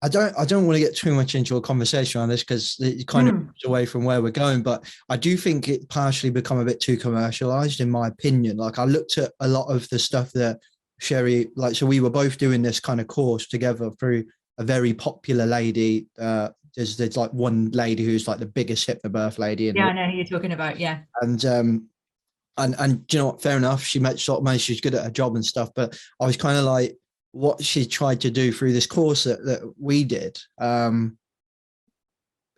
E: I don't want to get too much into a conversation on this, because it kind of moves away from where we're going, but I do think it partially become a bit too commercialized, in my opinion. Like, I looked at a lot of the stuff that Sherry, like, so we were both doing this kind of course together through a very popular lady. There's like one lady who's like the biggest hypnobirth lady.
I: I know who you're talking about. Yeah.
E: And you know what, fair enough. She she's good at her job and stuff, but I was kind of like, what she tried to do through this course that we did,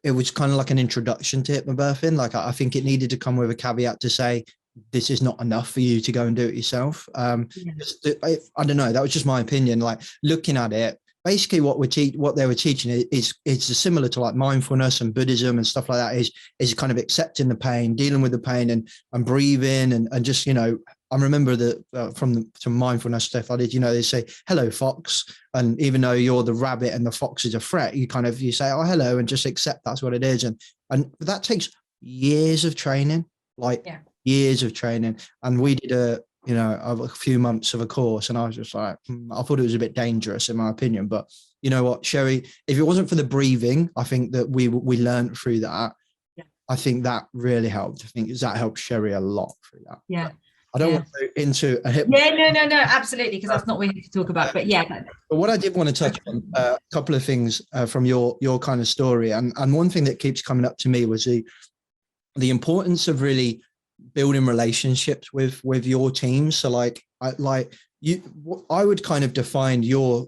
E: it was kind of like an introduction to hypnobirthing. Like, I think it needed to come with a caveat to say, this is not enough for you to go and do it yourself. I don't know. That was just my opinion. Like, looking at it, basically what they were teaching is similar to like mindfulness and Buddhism and stuff like that, is kind of accepting the pain, dealing with the pain and breathing and just, you know, I remember that from mindfulness stuff I did, you know, they say, hello, fox. And even though you're the rabbit and the fox is a threat, you say, oh, hello, and just accept that's what it is. And that takes years of training, years of training. And we did a few months of a course, and I was just like, I thought it was a bit dangerous, in my opinion. But you know what, Sherry, if it wasn't for the breathing, I think that we learned through that. Yeah. I think that really helped. I think that helped Sherry a lot through that.
I: Yeah.
E: But I don't want to go into a hip.
I: Yeah, no, absolutely, because that's not what we need to talk about. But yeah.
E: But what I did want to touch on a couple of things from your kind of story, and one thing that keeps coming up to me was the importance of really building relationships with your team. So I would kind of define your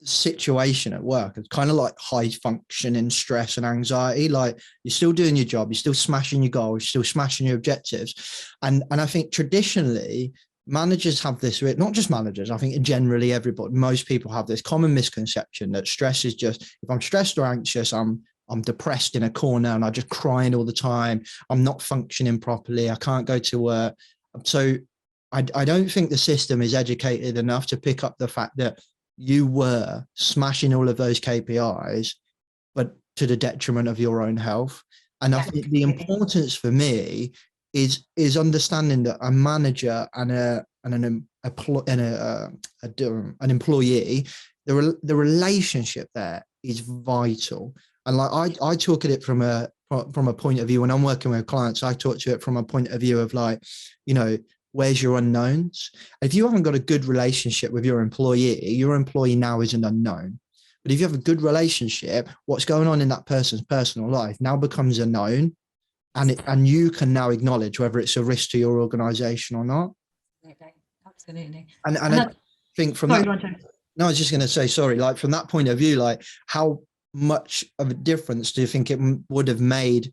E: situation at work as kind of like high functioning stress and anxiety. Like, you're still doing your job, you're still smashing your goals, you're still smashing your objectives. And I think traditionally managers have this, not just managers, I think generally everybody, most people have this common misconception that stress is just, if I'm stressed or anxious, I'm I'm depressed in a corner and I'm just crying all the time. I'm not functioning properly. I can't go to work. So I don't think the system is educated enough to pick up the fact that you were smashing all of those KPIs, but to the detriment of your own health. And I think the importance for me is understanding that a manager and an employee, the relationship there is vital. And like I talk at it from a point of view when I'm working with clients. I talk to it from a point of view of like, you know, where's your unknowns? If you haven't got a good relationship with your employee now is an unknown. But if you have a good relationship, what's going on in that person's personal life now becomes a known, and you can now acknowledge whether it's a risk to your organization or not.
I: Absolutely.
E: And I think from that, no, I was just going to say, sorry, like from that point of view, like how much of a difference do you think it would have made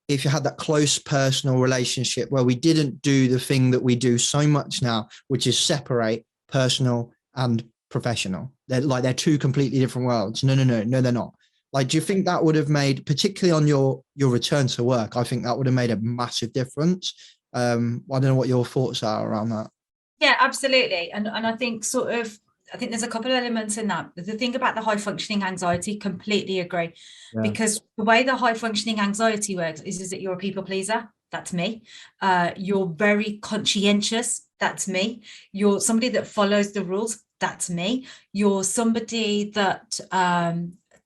E: if you had that close personal relationship where we didn't do the thing that we do so much now, which is separate personal and professional? They're two completely different worlds. No, they're not. Like, do you think that would have made, particularly on your return to work, I think that would have made a massive difference. I don't know what your thoughts are around that.
I: Yeah, absolutely. And I think I think there's a couple of elements in that. The thing about the high functioning anxiety, completely agree. Yeah. Because the way the high functioning anxiety works is that you're a people pleaser. That's me. You're very conscientious. That's me. You're somebody that follows the rules. That's me. You're somebody that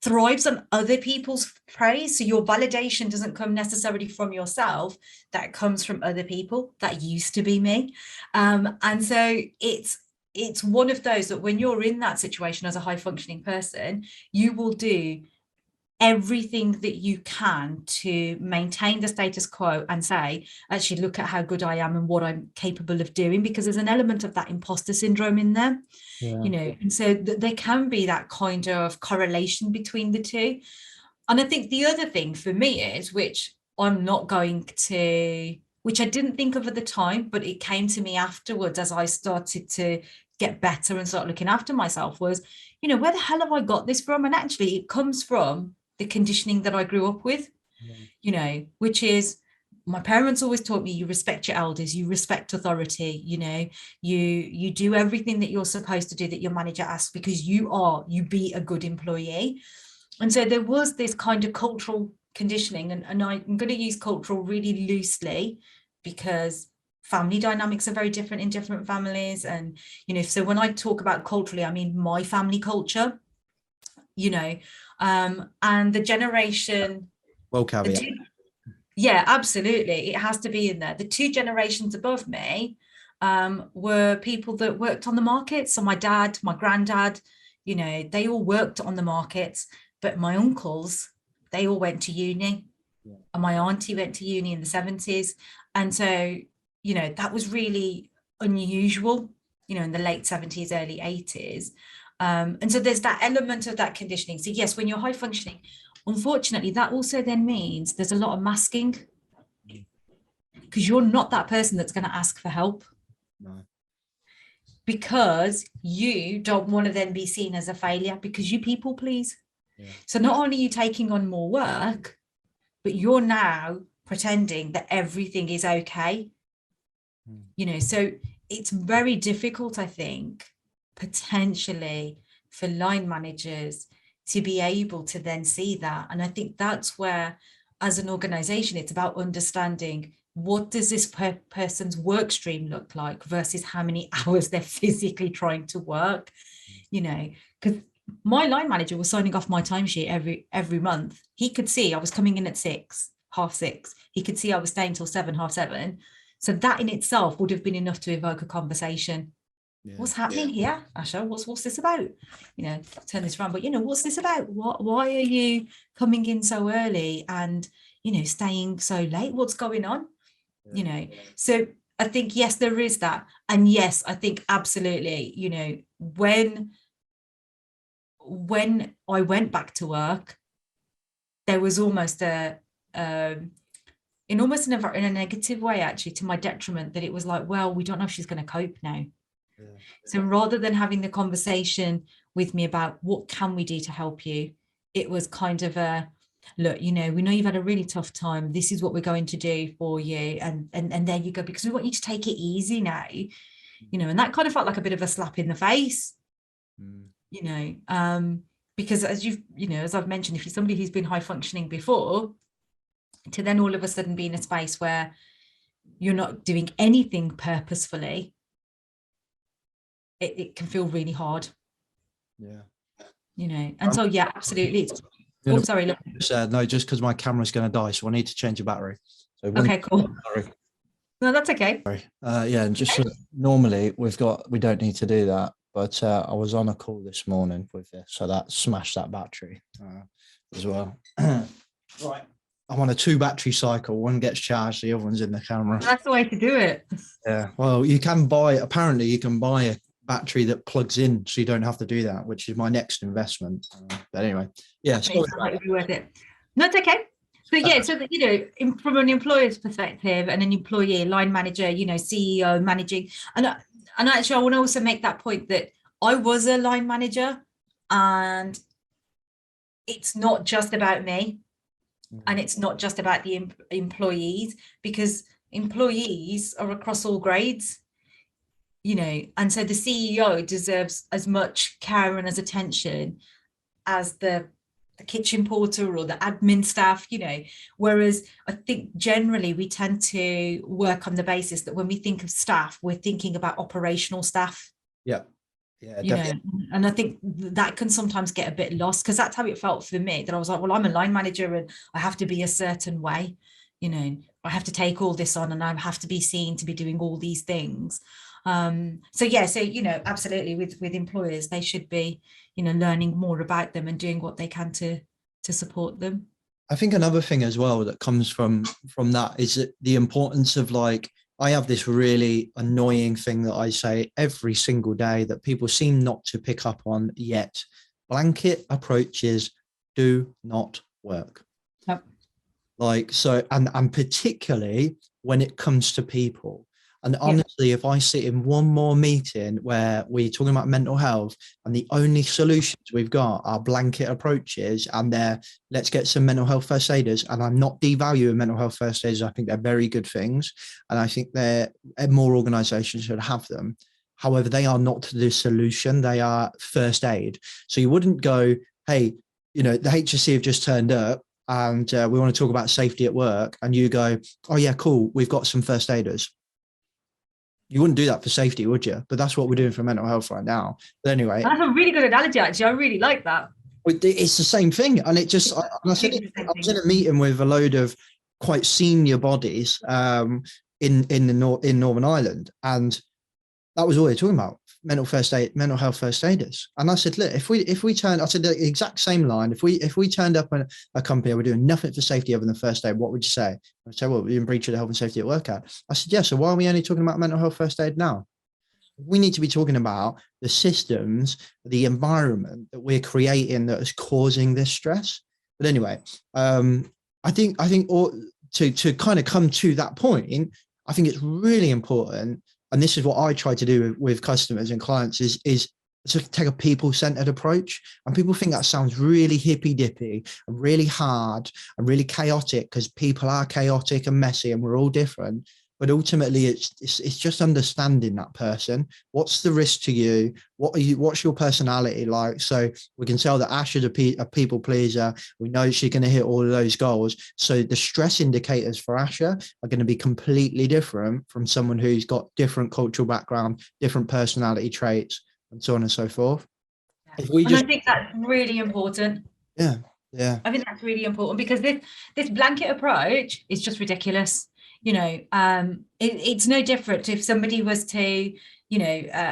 I: thrives on other people's praise. So your validation doesn't come necessarily from yourself. That comes from other people. That used to be me. And so it's one of those that when you're in that situation as a high functioning person, you will do everything that you can to maintain the status quo and say, actually, look at how good I am and what I'm capable of doing, because there's an element of that imposter syndrome in there, you know, and so there can be that kind of correlation between the two. And I think the other thing for me is, which I didn't think of at the time, but it came to me afterwards as I started to get better and start looking after myself, was, you know, where the hell have I got this from? And actually it comes from the conditioning that I grew up with, you know, which is, my parents always taught me, you respect your elders, you respect authority, you know, you do everything that you're supposed to do, that your manager asks, because you be a good employee. And so there was this kind of cultural conditioning, and I'm going to use cultural really loosely because family dynamics are very different in different families. And, you know, so when I talk about culturally, I mean my family culture, you know, and the generation.
E: Well, caveat.
I: Yeah, absolutely. It has to be in there. The two generations above me were people that worked on the market. So my dad, my granddad, you know, they all worked on the markets, but my uncles, they all went to uni. Yeah. And my auntie went to uni in the 70s. And so, you know, that was really unusual, you know, in the late 70s, early 80s. And so there's that element of that conditioning. So yes, when you're high functioning, unfortunately, that also then means there's a lot of masking, because you're not that person that's going to ask for help. No. Because you don't want to then be seen as a failure, because you people please. Yeah. So not only are you taking on more work, but you're now pretending that everything is okay. You know, so it's very difficult, I think, potentially for line managers to be able to then see that. And I think that's where, as an organization, it's about understanding, what does this person's work stream look like versus how many hours they're physically trying to work, you know, because my line manager was signing off my timesheet every month. He could see I was coming in at 6, 6:30. He could see I was staying till 7, 7:30. So that in itself would have been enough to evoke a conversation. Yeah. What's happening here, Asha? What's this about? You know, turn this around, but you know, what's this about? Why are you coming in so early and, you know, staying so late? What's going on? Yeah. You know, so I think, yes, there is that. And yes, I think absolutely, you know, when I went back to work, there was almost in a negative way, actually, to my detriment, that it was like, well, we don't know if she's going to cope now. Yeah. So rather than having the conversation with me about what can we do to help you, it was kind of look, we know you've had a really tough time. This is what we're going to do for you. And there you go, because we want you to take it easy now, and that kind of felt like a bit of a slap in the face, because as I've mentioned, if you're somebody who's been high functioning before, to then all of a sudden be in a space where you're not doing anything purposefully, it can feel really hard. And so absolutely. Oh, sorry. Look.
E: No, just because my camera's going to die, so I need to change the battery. So
I: okay, cool. No, that's okay.
E: Sorry. And just normally we don't need to do that, but I was on a call this morning with this, so that smashed that battery as well. Right. I'm on a 2 battery cycle. One gets charged, the other one's in the camera.
I: That's the way to do it.
E: Yeah. Well, you can buy a battery that plugs in, so you don't have to do that, which is my next investment. But anyway, yeah.
I: It might be worth it. No, it's okay. So so that, from an employer's perspective and an employee, line manager, CEO, managing, and actually I want to also make that point that I was a line manager, and it's not just about me, and it's not just about the employees, because employees are across all grades, and so the CEO deserves as much care and as attention as the kitchen porter or the admin staff, whereas I think generally we tend to work on the basis that when we think of staff, we're thinking about operational staff.
E: Yeah, definitely.
I: And I think that can sometimes get a bit lost, because that's how it felt for me, that I was like, well, I'm a line manager and I have to be a certain way, I have to take all this on and I have to be seen to be doing all these things. So absolutely, with employers, they should be learning more about them and doing what they can to support them.
E: I think another thing as well that comes from that is that the importance of, like, I have this really annoying thing that I say every single day that people seem not to pick up on yet. Blanket approaches do not work.
I: Yep.
E: Like, so, and particularly when it comes to people. And honestly, if I sit in one more meeting where we're talking about mental health and the only solutions we've got are blanket approaches and let's get some mental health first aiders, and I'm not devaluing mental health first aiders, I think they're very good things. And I think more organizations should have them. However, they are not the solution. They are first aid. So you wouldn't go, hey, the HSC have just turned up and we want to talk about safety at work. And you go, oh yeah, cool, we've got some first aiders. You wouldn't do that for safety, would you? But that's what we're doing for mental health right now. But anyway,
I: that's a really good analogy, actually. I really like that.
E: It's the same thing. And it just, I was in a meeting with a load of quite senior bodies in Northern Ireland. And that was all they're talking about, mental health first aiders. And I said, look, if we turn, I said the exact same line, if we turned up in a company and we're doing nothing for safety other than first aid, what would you say? I'd say, well, we're in breach of the Health and Safety at Work Act. I said, yeah, so why are we only talking about mental health first aid now? We need to be talking about the systems, the environment that we're creating that is causing this stress. But anyway, I think to kind of come to that point, I think it's really important, and this is what I try to do with customers and clients, is to take a people-centered approach. And people think that sounds really hippy-dippy and really hard and really chaotic, because people are chaotic and messy and we're all different. But ultimately, it's just understanding that person. What's the risk to you? What's your personality like? So we can tell that Asha's a people pleaser. We know she's going to hit all of those goals. So the stress indicators for Asha are going to be completely different from someone who's got different cultural background, different personality traits, and so on and so forth.
I: I think that's really important.
E: Yeah.
I: I think that's really important, because this blanket approach is just ridiculous. It's no different if somebody was to,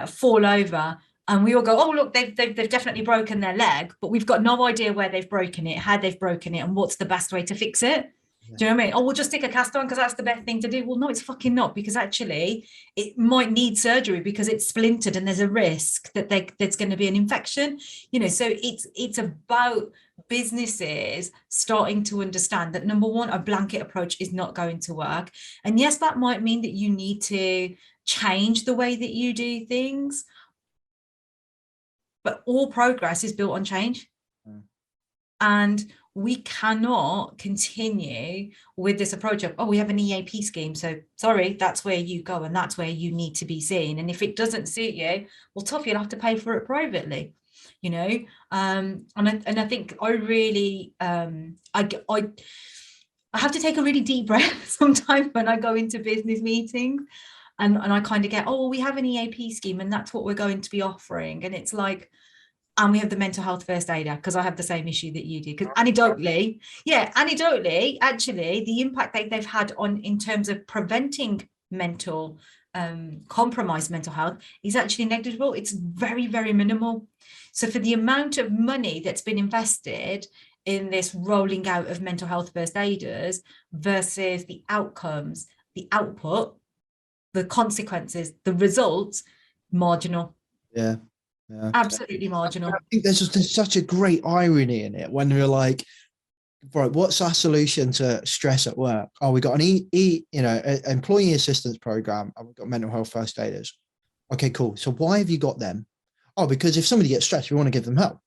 I: fall over and we all go, oh, look, they've definitely broken their leg, but we've got no idea where they've broken it, how they've broken it, and what's the best way to fix it. Yeah. Do you know what I mean? Oh, we'll just stick a cast on because that's the best thing to do. Well, no, it's fucking not, because actually it might need surgery because it's splintered and there's a risk that there's going to be an infection. So it's about businesses starting to understand that, number one, a blanket approach is not going to work. And yes, that might mean that you need to change the way that you do things, but all progress is built on change. And we cannot continue with this approach of, oh, we have an EAP scheme, so sorry, that's where you go and that's where you need to be seen. And if it doesn't suit you, well, tough, you'll have to pay for it privately, you know. And I think I really, I have to take a really deep breath sometimes when I go into business meetings, and I kind of get, oh, we have an EAP scheme and that's what we're going to be offering. And it's like, and we have the mental health first aider, because I have the same issue that you do. Because anecdotally, actually, the impact that they've had on in terms of preventing mental compromised mental health is actually negligible. It's very, very minimal. So for the amount of money that's been invested in this rolling out of mental health first aiders versus the outcomes, the output, the consequences, the results, marginal.
E: Yeah.
I: Absolutely marginal.
E: I think there's such a great irony in it when we're like, right, what's our solution to stress at work? Oh, we got an employee assistance program, and we've got mental health first aiders. Okay, cool. So why have you got them? Oh, because if somebody gets stressed, we want to give them help.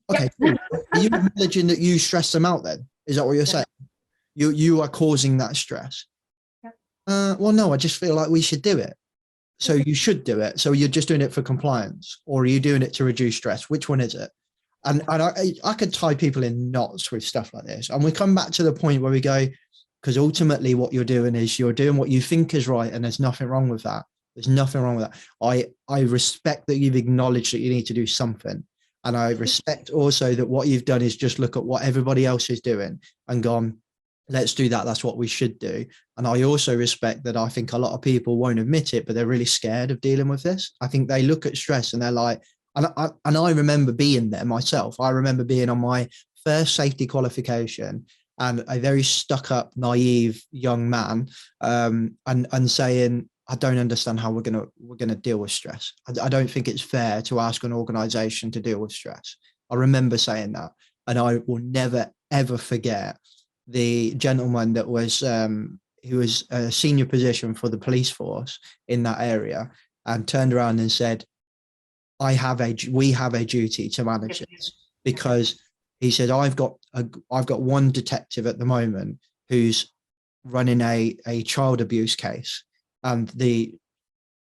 E: Okay, cool. Are you acknowledging that you stress them out then? Is that what you're saying? You are causing that stress. Well, no, I just feel like we should do it. So you should do it. So you're just doing it for compliance, or are you doing it to reduce stress? Which one is it? And I could tie people in knots with stuff like this. And we come back to the point where we go, because ultimately what you're doing is you're doing what you think is right. And there's nothing wrong with that. There's nothing wrong with that. I respect that you've acknowledged that you need to do something. And I respect also that what you've done is just look at what everybody else is doing and gone, let's do that. That's what we should do. And I also respect that I think a lot of people won't admit it, but they're really scared of dealing with this. I think they look at stress and they're like, and I remember being there myself. I remember being on my first safety qualification and a very stuck up, naive young man, and saying, I don't understand how we're gonna deal with stress. I don't think it's fair to ask an organization to deal with stress. I remember saying that, and I will never ever forget the gentleman that was who was a senior position for the police force in that area, and turned around and said, we have a duty to manage this, because he said, I've got one detective at the moment who's running a child abuse case, and the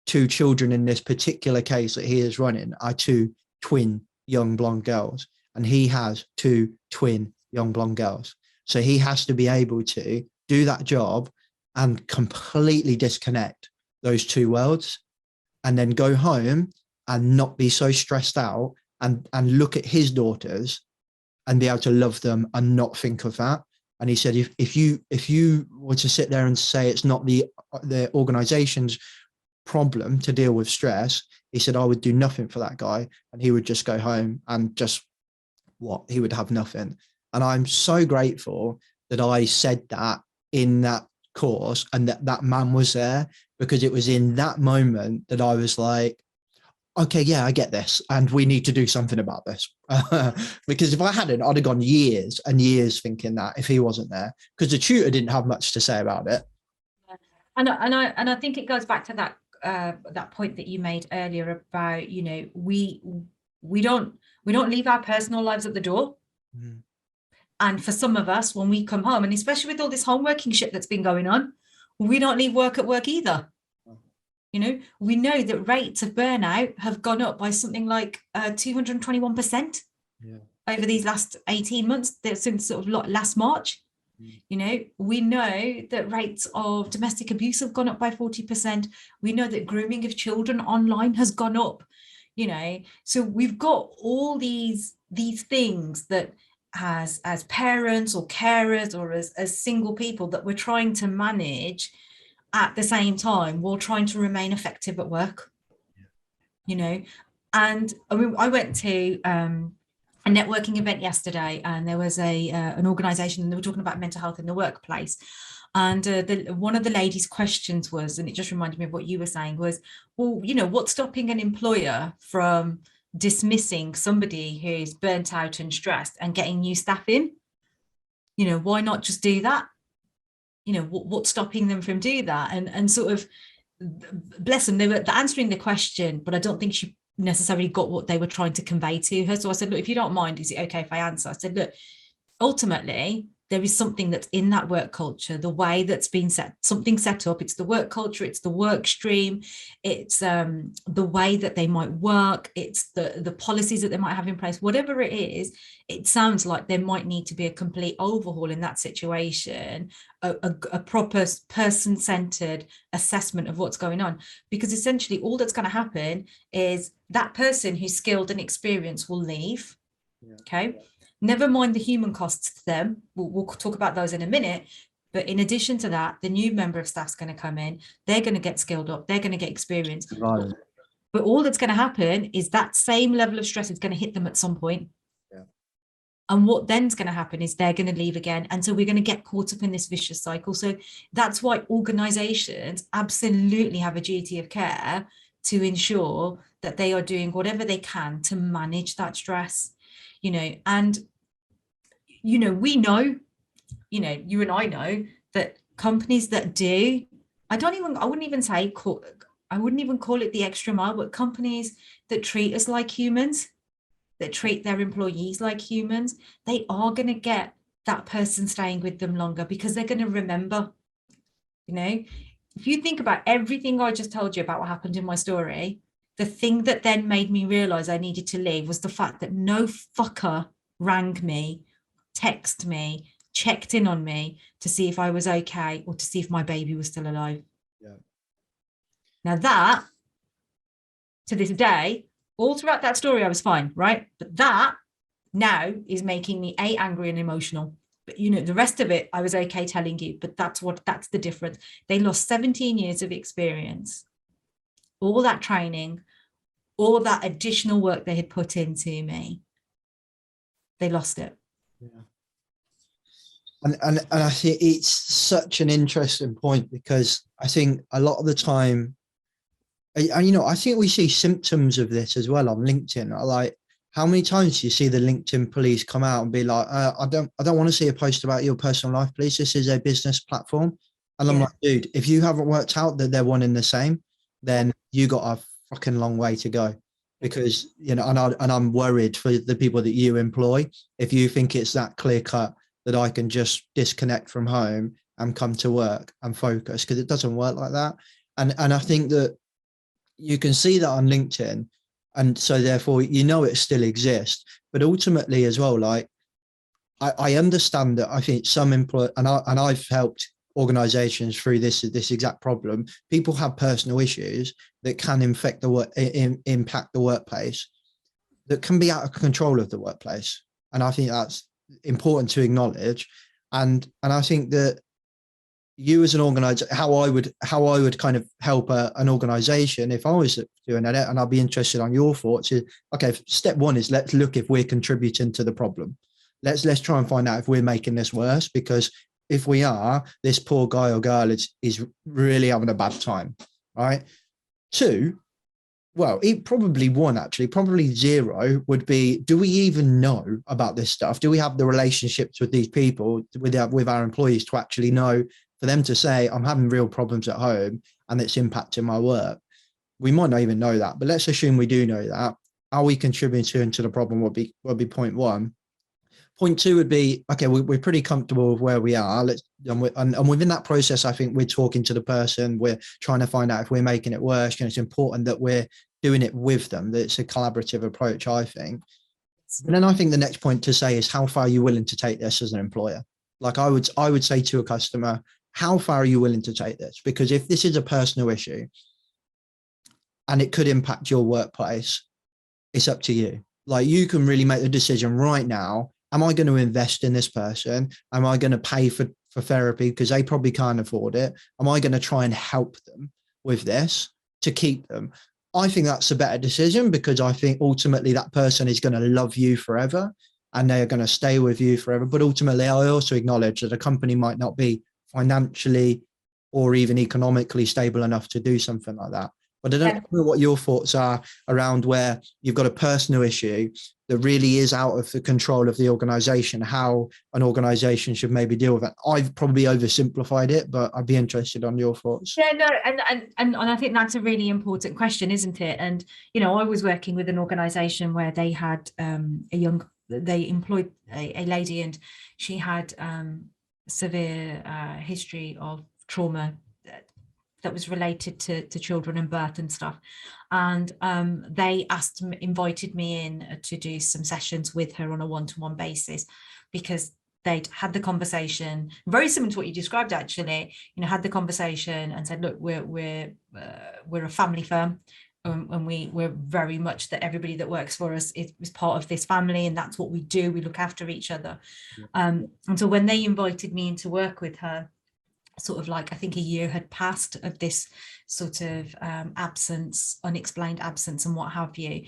E: two children in this particular case that he is running are two twin young blonde girls, and he has two twin young blonde girls. So he has to be able to do that job and completely disconnect those two worlds, and then go home and not be so stressed out, and look at his daughters and be able to love them and not think of that. And he said, if you were to sit there and say it's not the organization's problem to deal with stress, he said, I would do nothing for that guy, and he would just go home and he would have nothing. And I'm so grateful that I said that in that course, and that man was there, because it was in that moment that I was like, okay, yeah, I get this, and we need to do something about this. Because if I hadn't, I'd have gone years and years thinking that, if he wasn't there, because the tutor didn't have much to say about it.
I: And I think it goes back to that point that you made earlier about, you know, we don't leave our personal lives at the door. Mm. And for some of us, when we come home, and especially with all this home working shit that's been going on, we don't leave work at work either. You know, we know that rates of burnout have gone up by something like 221% over these last 18 months, since sort of last March. You know, we know that rates of domestic abuse have gone up by 40%. We know that grooming of children online has gone up, you know. So we've got all these things that as parents or carers or as single people that we're trying to manage at the same time while trying to remain effective at work, you know. And I mean, I went to a networking event yesterday, and there was an organization, and they were talking about mental health in the workplace. And one of the ladies' questions was, and it just reminded me of what you were saying, was, well, you know, what's stopping an employer from dismissing somebody who's burnt out and stressed and getting new staff in? You know, why not just do that? You know, what's stopping them from doing that? And sort of, bless them, they're answering the question, but I don't think she necessarily got what they were trying to convey to her. So I said, look, if you don't mind, is it okay if I answer? I said, look, ultimately there is something that's in that work culture, the way that's been set up. It's the work culture, it's the work stream, it's the way that they might work, it's the policies that they might have in place. Whatever it is, it sounds like there might need to be a complete overhaul in that situation, a proper person-centered assessment of what's going on, because essentially all that's going to happen is that person who's skilled and experienced will leave. Okay, never mind the human costs to them. We'll talk about those in a minute. But in addition to that, the new member of staff's going to come in. They're going to get skilled up. They're going to get experience. But all that's going to happen is that same level of stress is going to hit them at some point. Yeah. And what then's going to happen is they're going to leave again. And so we're going to get caught up in this vicious cycle. So that's why organizations absolutely have a duty of care to ensure that they are doing whatever they can to manage that stress. And, we know, you and I know that companies that do, I wouldn't even call it the extra mile, but companies that treat us like humans, that treat their employees like humans, they are going to get that person staying with them longer because they're going to remember, if you think about everything I just told you about what happened in my story, the thing that then made me realize I needed to leave was the fact that no fucker rang me, texted me, checked in on me to see if I was okay or to see if my baby was still alive. Yeah. Now that, to this day, all throughout that story, I was fine, right? But that now is making me angry and emotional. But the rest of it, I was okay telling you, but that's the difference. They lost 17 years of experience, all that training, all that additional work they had put into me. They lost it.
E: Yeah. And I think it's such an interesting point, because I think a lot of the time, and I think we see symptoms of this as well on LinkedIn. Like, how many times do you see the LinkedIn police come out and be like, I don't want to see a post about your personal life, please. This is a business platform. And I'm like, dude, if you haven't worked out that they're one and the same, then you got a fucking long way to go. Because, and I'm worried for the people that you employ. If you think it's that clear cut that I can just disconnect from home and come to work and focus, because it doesn't work like that. And I think that you can see that on LinkedIn. And so therefore, it still exists. But ultimately as well, like, I understand that I think some and I've helped organizations through this exact problem. People have personal issues that can impact the workplace, that can be out of control of the workplace. And I think that's important to acknowledge. And I think that you as an organizer, how I would kind of help an organization if I was doing it, and I'd be interested on your thoughts, is, okay, step one is let's look if we're contributing to the problem. Let's try and find out if we're making this worse, because if we are, this poor guy or girl is really having a bad time, right? Two, well, probably zero would be, do we even know about this stuff? Do we have the relationships with these people, with our employees, to actually know, for them to say, I'm having real problems at home and it's impacting my work? We might not even know that, but let's assume we do know that. Are we contributing to the problem would be point one. Point two would be, okay, we're pretty comfortable with where we are. And within that process, I think we're talking to the person. We're trying to find out if we're making it worse. It's important that we're doing it with them, that it's a collaborative approach, I think. And then I think the next point to say is, how far are you willing to take this as an employer? Like, I would say to a customer, how far are you willing to take this? Because if this is a personal issue and it could impact your workplace, it's up to you. Like, you can really make the decision right now. Am I going to invest in this person? Am I going to pay for therapy because they probably can't afford it? Am I going to try and help them with this to keep them? I think that's a better decision, because I think ultimately that person is going to love you forever and they are going to stay with you forever. But ultimately, I also acknowledge that a company might not be financially or even economically stable enough to do something like that. But I don't know what your thoughts are around where you've got a personal issue that really is out of the control of the organization, how an organization should maybe deal with it. I've probably oversimplified it, but I'd be interested on your thoughts.
I: Yeah, no, and I think that's a really important question, isn't it? And, I was working with an organization where they had a young they employed a lady, and she had severe history of trauma that was related to children and birth and stuff. And they invited me in to do some sessions with her on a one-to-one basis, because they'd had the conversation, very similar to what you described, actually, had the conversation and said, look, we're a family firm. And we're very much that everybody that works for us is part of this family, and that's what we do. We look after each other. And so when they invited me in to work with her, sort of like, I think a year had passed of this sort of absence, unexplained absence and what have you.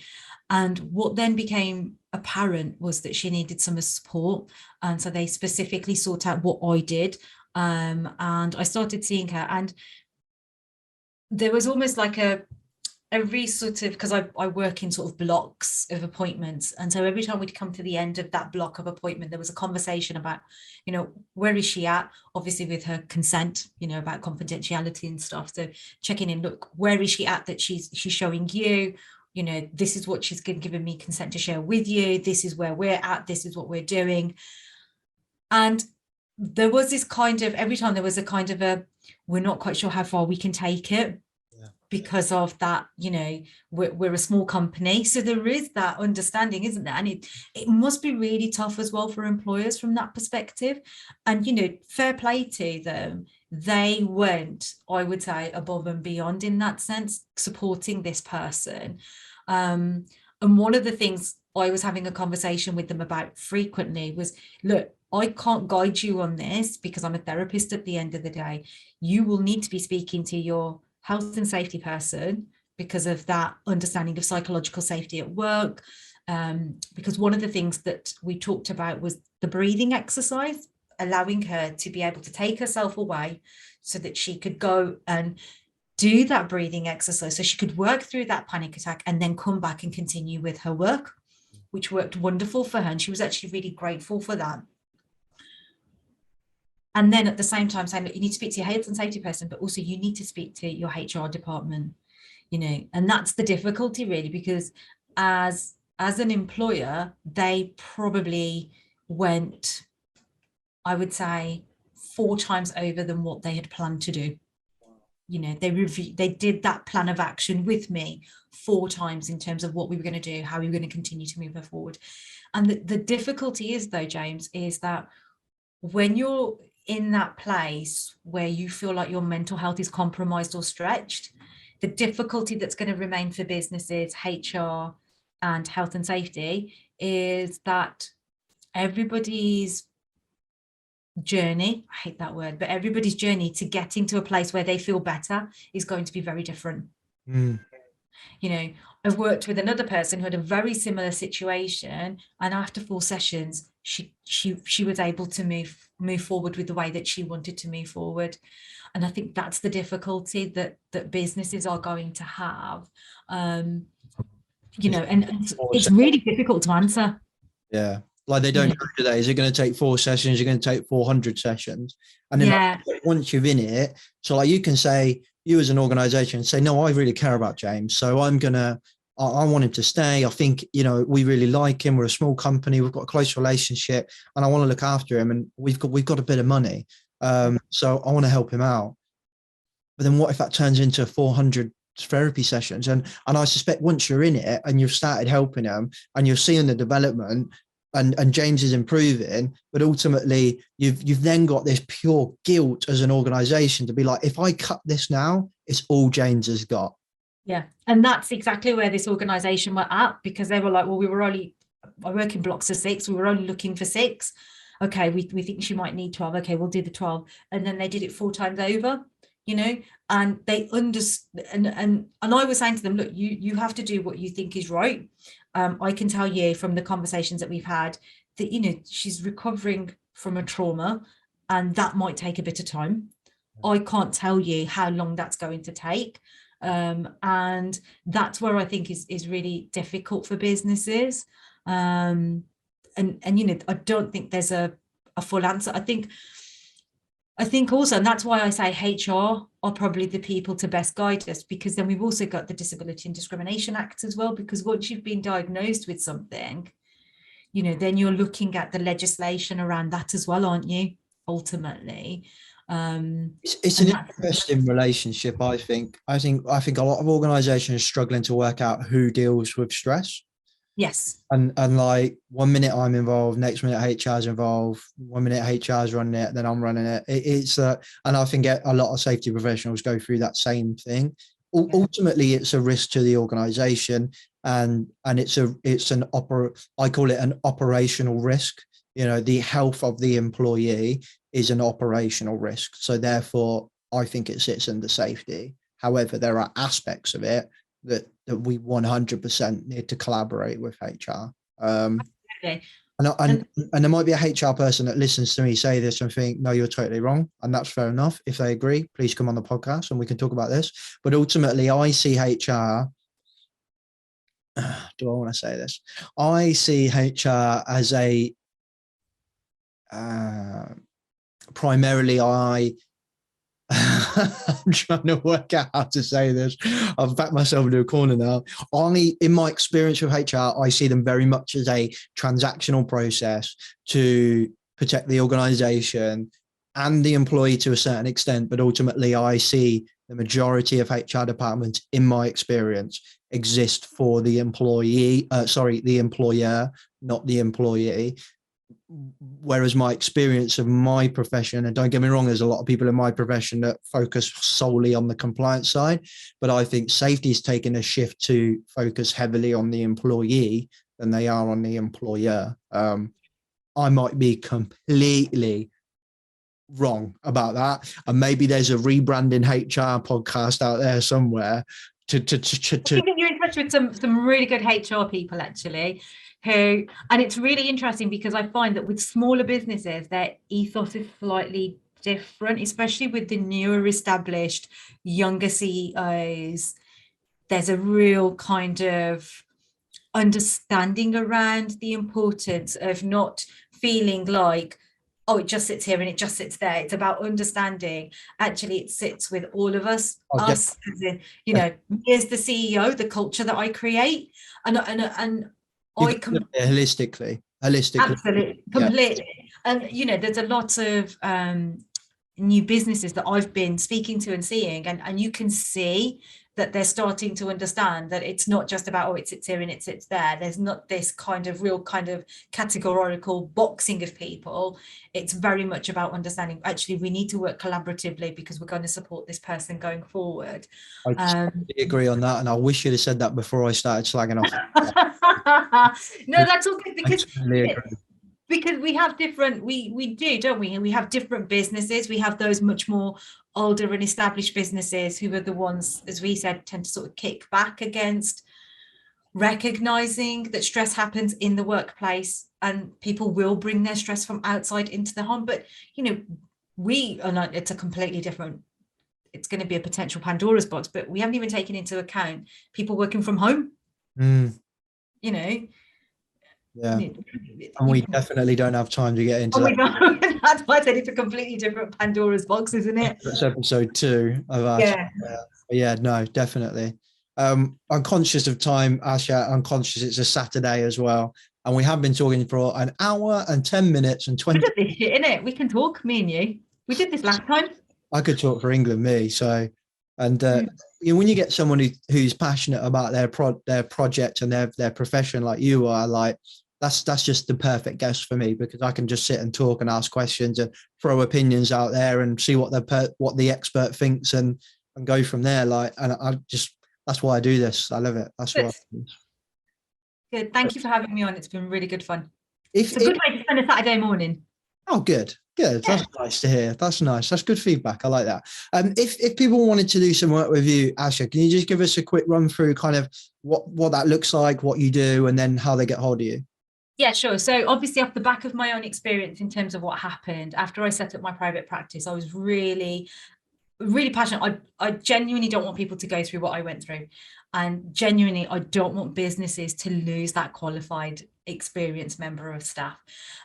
I: And what then became apparent was that she needed some support. And so they specifically sought out what I did. And I started seeing her, and there was almost like every sort of, because I work in sort of blocks of appointments, and so every time we'd come to the end of that block of appointment, there was a conversation about, where is she at, obviously with her consent, about confidentiality and stuff. So checking in, look, where is she at that she's showing you, this is what she's given me consent to share with you, this is where we're at, this is what we're doing. And there was this kind of, every time there was a kind of we're not quite sure how far we can take it, because of that, we're a small company. So there is that understanding, isn't there? And it must be really tough as well for employers from that perspective. And, fair play to them. They went, I would say, above and beyond in that sense, supporting this person. And one of the things I was having a conversation with them about frequently was, look, I can't guide you on this because I'm a therapist at the end of the day. You will need to be speaking to your health and safety person because of that understanding of psychological safety at work. Because one of the things that we talked about was the breathing exercise, allowing her to be able to take herself away so that she could go and do that breathing exercise, so she could work through that panic attack and then come back and continue with her work, which worked wonderful for her. And she was actually really grateful for that. And then at the same time saying, look, you need to speak to your health and safety person, but also you need to speak to your HR department, and that's the difficulty really, because as an employer, they probably went, I would say, 4 times over than what they had planned to do. They did that plan of action with me 4 times in terms of what we were going to do, how we were going to continue to move her forward. And the difficulty is, though, James, is that when you're in that place where you feel like your mental health is compromised or stretched, the difficulty that's going to remain for businesses, HR and health and safety, is that everybody's journey, I hate that word, but everybody's journey to getting to a place where they feel better is going to be very different. I've worked with another person who had a very similar situation, and after 4 sessions, she was able to move forward with the way that she wanted to move forward. And I think that's the difficulty that businesses are going to have. And it's really difficult to answer.
E: Yeah. Like they don't know today. Is it going to take 4 sessions? You're going to take 400 sessions. And then like, once you're in it, so like you can say, you as an organization say, no, I really care about James. So I want him to stay. I think, we really like him. We're a small company. We've got a close relationship and I want to look after him, and we've got a bit of money. So I want to help him out. But then what if that turns into 400 therapy sessions? And I suspect once you're in it and you've started helping him and you're seeing the development, and James is improving, but ultimately you've then got this pure guilt as an organization to be like, if I cut this now, it's all James has got.
I: Yeah. And that's exactly where this organization were at, because they were like, well, I work in blocks of 6. We were only looking for 6. Okay. We think she might need 12. Okay. We'll do the 12. And then they did it 4 times over, and they understood. And I was saying to them, look, you have to do what you think is right. I can tell you from the conversations that we've had that, she's recovering from a trauma, and that might take a bit of time. I can't tell you how long that's going to take. And that's where I think is really difficult for businesses. And I don't think there's a full answer. I think also, and that's why I say HR are probably the people to best guide us, because then we've also got the Disability and Discrimination Act as well, because once you've been diagnosed with something, then you're looking at the legislation around that as well, aren't you? Ultimately,
E: it's an interesting relationship. I think a lot of organizations are struggling to work out who deals with stress.
I: Yes.
E: And like 1 minute I'm involved, next minute HR's involved, 1 minute HR's running it, then I'm running it. It's and I think a lot of safety professionals go through that same thing. Ultimately, it's a risk to the organization, and I call it an operational risk. The health of the employee is an operational risk. So therefore, I think it sits under safety. However, there are aspects of it that we 100% need to collaborate with HR.
I: Absolutely.
E: And there might be a HR person that listens to me say this and think, no, you're totally wrong. And that's fair enough. If they agree, please come on the podcast and we can talk about this. But ultimately, I see HR. Do I want to say this? I see HR as a primarily I'm trying to work out how to say this. I've backed myself into a corner now. In my experience with HR, I see them very much as a transactional process to protect the organization and the employee to a certain extent. But ultimately, I see the majority of HR departments, in my experience, exist for the employer, not the employee. Whereas my experience of my profession, and don't get me wrong, there's a lot of people in my profession that focus solely on the compliance side, but I think safety is taking a shift to focus heavily on the employee than they are on the employer. I might be completely wrong about that, and maybe there's a Rebranding HR podcast out there somewhere to
I: I think you're in touch with some really good HR people, actually, and it's really interesting because I find that with smaller businesses, their ethos is slightly different, especially with the newer established younger CEOs. There's a real kind of understanding around the importance of not feeling like, oh, it just sits here and it just sits there. It's about understanding. Actually, it sits with all of us. As in, me as the CEO, the culture that I create, and
E: holistically,
I: absolutely, completely. And there's a lot of new businesses that I've been speaking to and seeing, and you can see that they're starting to understand that it's not just about, oh, it sits here and it sits there. There's not this kind of real kind of categorical boxing of people. It's very much about understanding, actually, we need to work collaboratively because we're going to support this person going forward.
E: I totally agree on that. And I wish you'd have said that before I started slagging off.
I: No, that's all good because we have different, we do, don't we? And we have different businesses. We have those much more older and established businesses who are the ones, as we said, tend to sort of kick back against recognizing that stress happens in the workplace and people will bring their stress from outside into the home. But, we are not, it's a completely different, it's going to be a potential Pandora's box, but we haven't even taken into account people working from home.
E: Yeah, and we definitely don't have time to get into
I: that. That's why I said it's a completely different Pandora's box, isn't it?
E: That's episode 2 of Asha. Yeah, no, definitely. I'm conscious of time, Asha. I'm conscious it's a Saturday as well, and we have been talking for an hour and 10 minutes and 20.
I: We did this shit, innit? We can talk, me and you. We did this last time.
E: I could talk for England, me. So, and when you get someone who's passionate about their project and their profession like you are, like. That's just the perfect guest for me because I can just sit and talk and ask questions and throw opinions out there and see what the expert thinks and go from there. That's why I do this. I love it. That's what.
I: Good. Thank you for having me on. It's been really good fun. It's a good way to spend a Saturday morning.
E: Oh, good. Yeah. That's nice to hear. That's nice. That's good feedback. I like that. If people wanted to do some work with you, Asha, can you just give us a quick run through kind of what that looks like, what you do, and then how they get hold of you?
I: Yeah, sure. So obviously off the back of my own experience in terms of what happened after I set up my private practice, I was really, really passionate. I genuinely don't want people to go through what I went through. And genuinely, I don't want businesses to lose that qualified, experienced member of staff.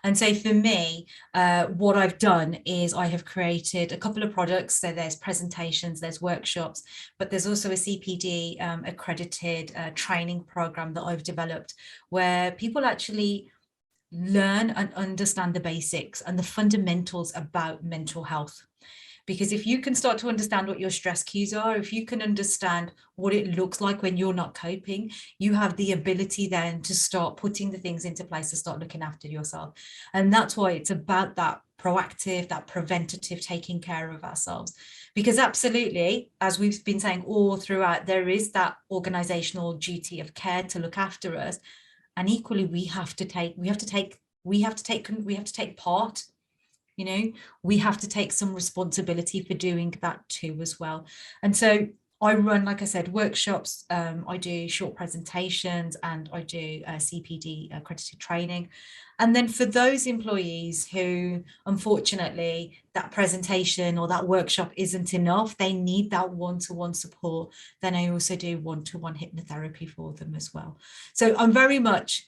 I: And so for me, what I've done is I have created a couple of products. So there's presentations, there's workshops, but there's also a CPD accredited training program that I've developed where people actually learn and understand the basics and the fundamentals about mental health. Because if you can start to understand what your stress cues are, if you can understand what it looks like when you're not coping, you have the ability then to start putting the things into place to start looking after yourself. And that's why it's about that proactive, that preventative, taking care of ourselves. Because absolutely, as we've been saying all throughout, there is that organizational duty of care to look after us. And equally, we have to take part. You know, we have to take some responsibility for doing that too as well. And so I run, like I said, workshops, I do short presentations, and I do CPD accredited training. And then for those employees who, unfortunately, that presentation or that workshop isn't enough, they need that one-to-one support, then I also do one-to-one hypnotherapy for them as well. So I'm very much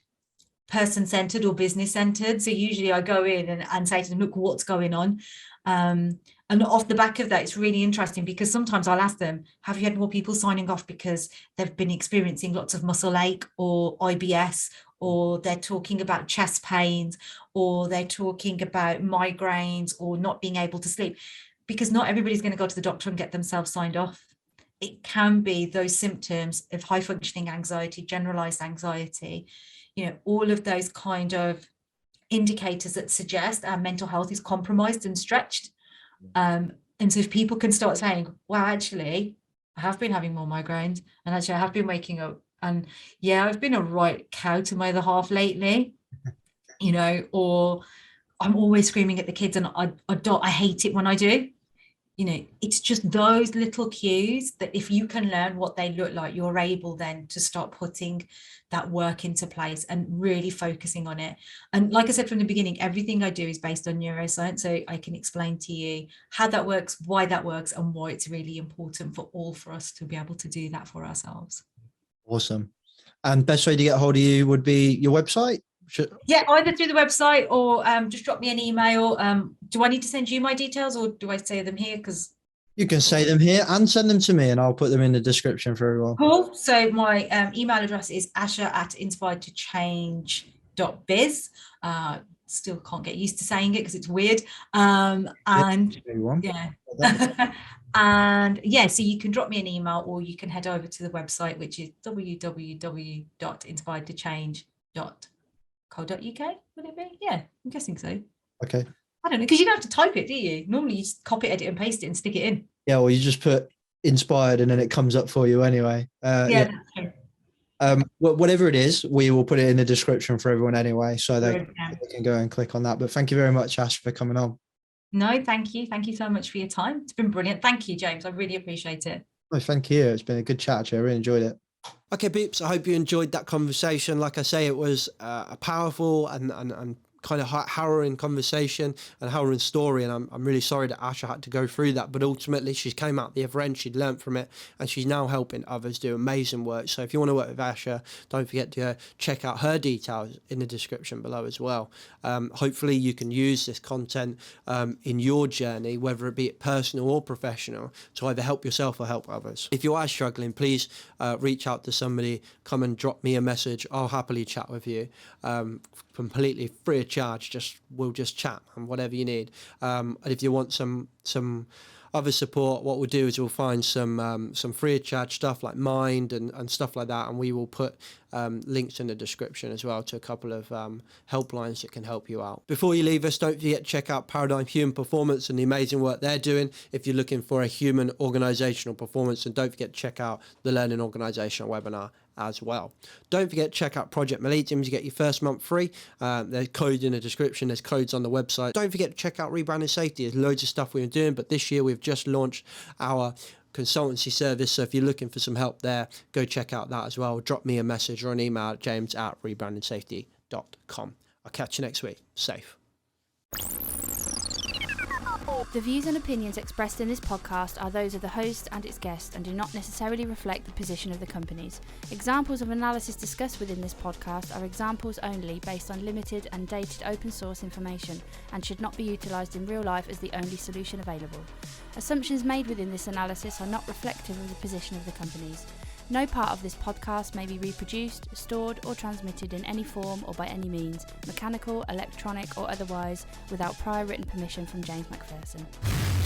I: person-centered or business-centered. So usually I go in and say to them, look, what's going on? And off the back of that, it's really interesting because sometimes I'll ask them, have you had more people signing off because they've been experiencing lots of muscle ache or IBS, or they're talking about chest pains, or they're talking about migraines or not being able to sleep? Because not everybody's going to go to the doctor and get themselves signed off. It can be those symptoms of high functioning anxiety, generalized anxiety, you know, all of those kind of indicators that suggest our mental health is compromised and stretched. And so if people can start saying, well, actually, I have been having more migraines, and actually I have been waking up, and yeah, I've been a right cow to my other half lately, you know, or I'm always screaming at the kids and I hate it when I do. You know, it's just those little cues that if you can learn what they look like, you're able then to start putting that work into place and really focusing on it. And like I said from the beginning, everything I do is based on neuroscience. So I can explain to you how that works, why that works, and why it's really important for us to be able to do that for ourselves.
E: Awesome. And best way to get a hold of you would be your website?
I: Yeah, either through the website or just drop me an email. Do I need to send you my details, or do I say them here? Because
E: you can say them here and send them to me, and I'll put them in the description for everyone.
I: Cool. So my email address is asha@inspiredtochange.biz. Still can't get used to saying it because it's weird. And yeah. And yeah, so you can drop me an email, or you can head over to the website, which is www.inspiredtochange.co.uk. Would it be? Yeah, I'm guessing so.
E: Okay.
I: I don't know, because you don't have to type it, do you? Normally you just copy, edit and paste it and stick it in.
E: Yeah, well, you just put inspired and then it comes up for you anyway.
I: Yeah. That's true.
E: Whatever it is, we will put it in the description for everyone anyway, so they can go and click on that. But thank you very much, Ash, for coming on.
I: No, thank you. Thank you so much for your time. It's been brilliant. Thank you, James. I really appreciate it.
E: Oh, thank you. It's been a good chat, actually. I really enjoyed it.
A: Okay, peeps, I hope you enjoyed that conversation. Like I say, it was a powerful and kind of harrowing conversation and harrowing story, and I'm really sorry that Asha had to go through that, but ultimately she came out the other end, she'd learned from it, and she's now helping others do amazing work. So if you want to work with Asha, don't forget to check out her details in the description below as well. Hopefully you can use this content in your journey, whether it be personal or professional, to either help yourself or help others. If you are struggling, please reach out to somebody, come and drop me a message. I'll happily chat with you completely free of charge. We'll just chat and whatever you need. And if you want some other support, what we'll do is we'll find some free of charge stuff like Mind and stuff like that, and we will put links in the description as well to a couple of helplines that can help you out. Before you leave us, don't forget to check out Paradigm Human Performance and the amazing work they're doing if you're looking for a human organizational performance, and don't forget to check out the Learning Organizational webinar as well. Don't forget to check out Project Mollitiam to get your first month free. There's code in the description, there's codes on the website. Don't forget to check out Rebranding Safety. There's loads of stuff we've been doing, but this year we've just launched our consultancy service, so if you're looking for some help there, go check out that as well. Drop me a message or an email at james@rebrandingsafety.com. I'll catch you next week. Safe.
J: The views and opinions expressed in this podcast are those of the host and its guest and do not necessarily reflect the position of the companies. Examples of analysis discussed within this podcast are examples only based on limited and dated open source information and should not be utilised in real life as the only solution available. Assumptions made within this analysis are not reflective of the position of the companies. No part of this podcast may be reproduced, stored, or transmitted in any form or by any means, mechanical, electronic, or otherwise, without prior written permission from James MacPherson.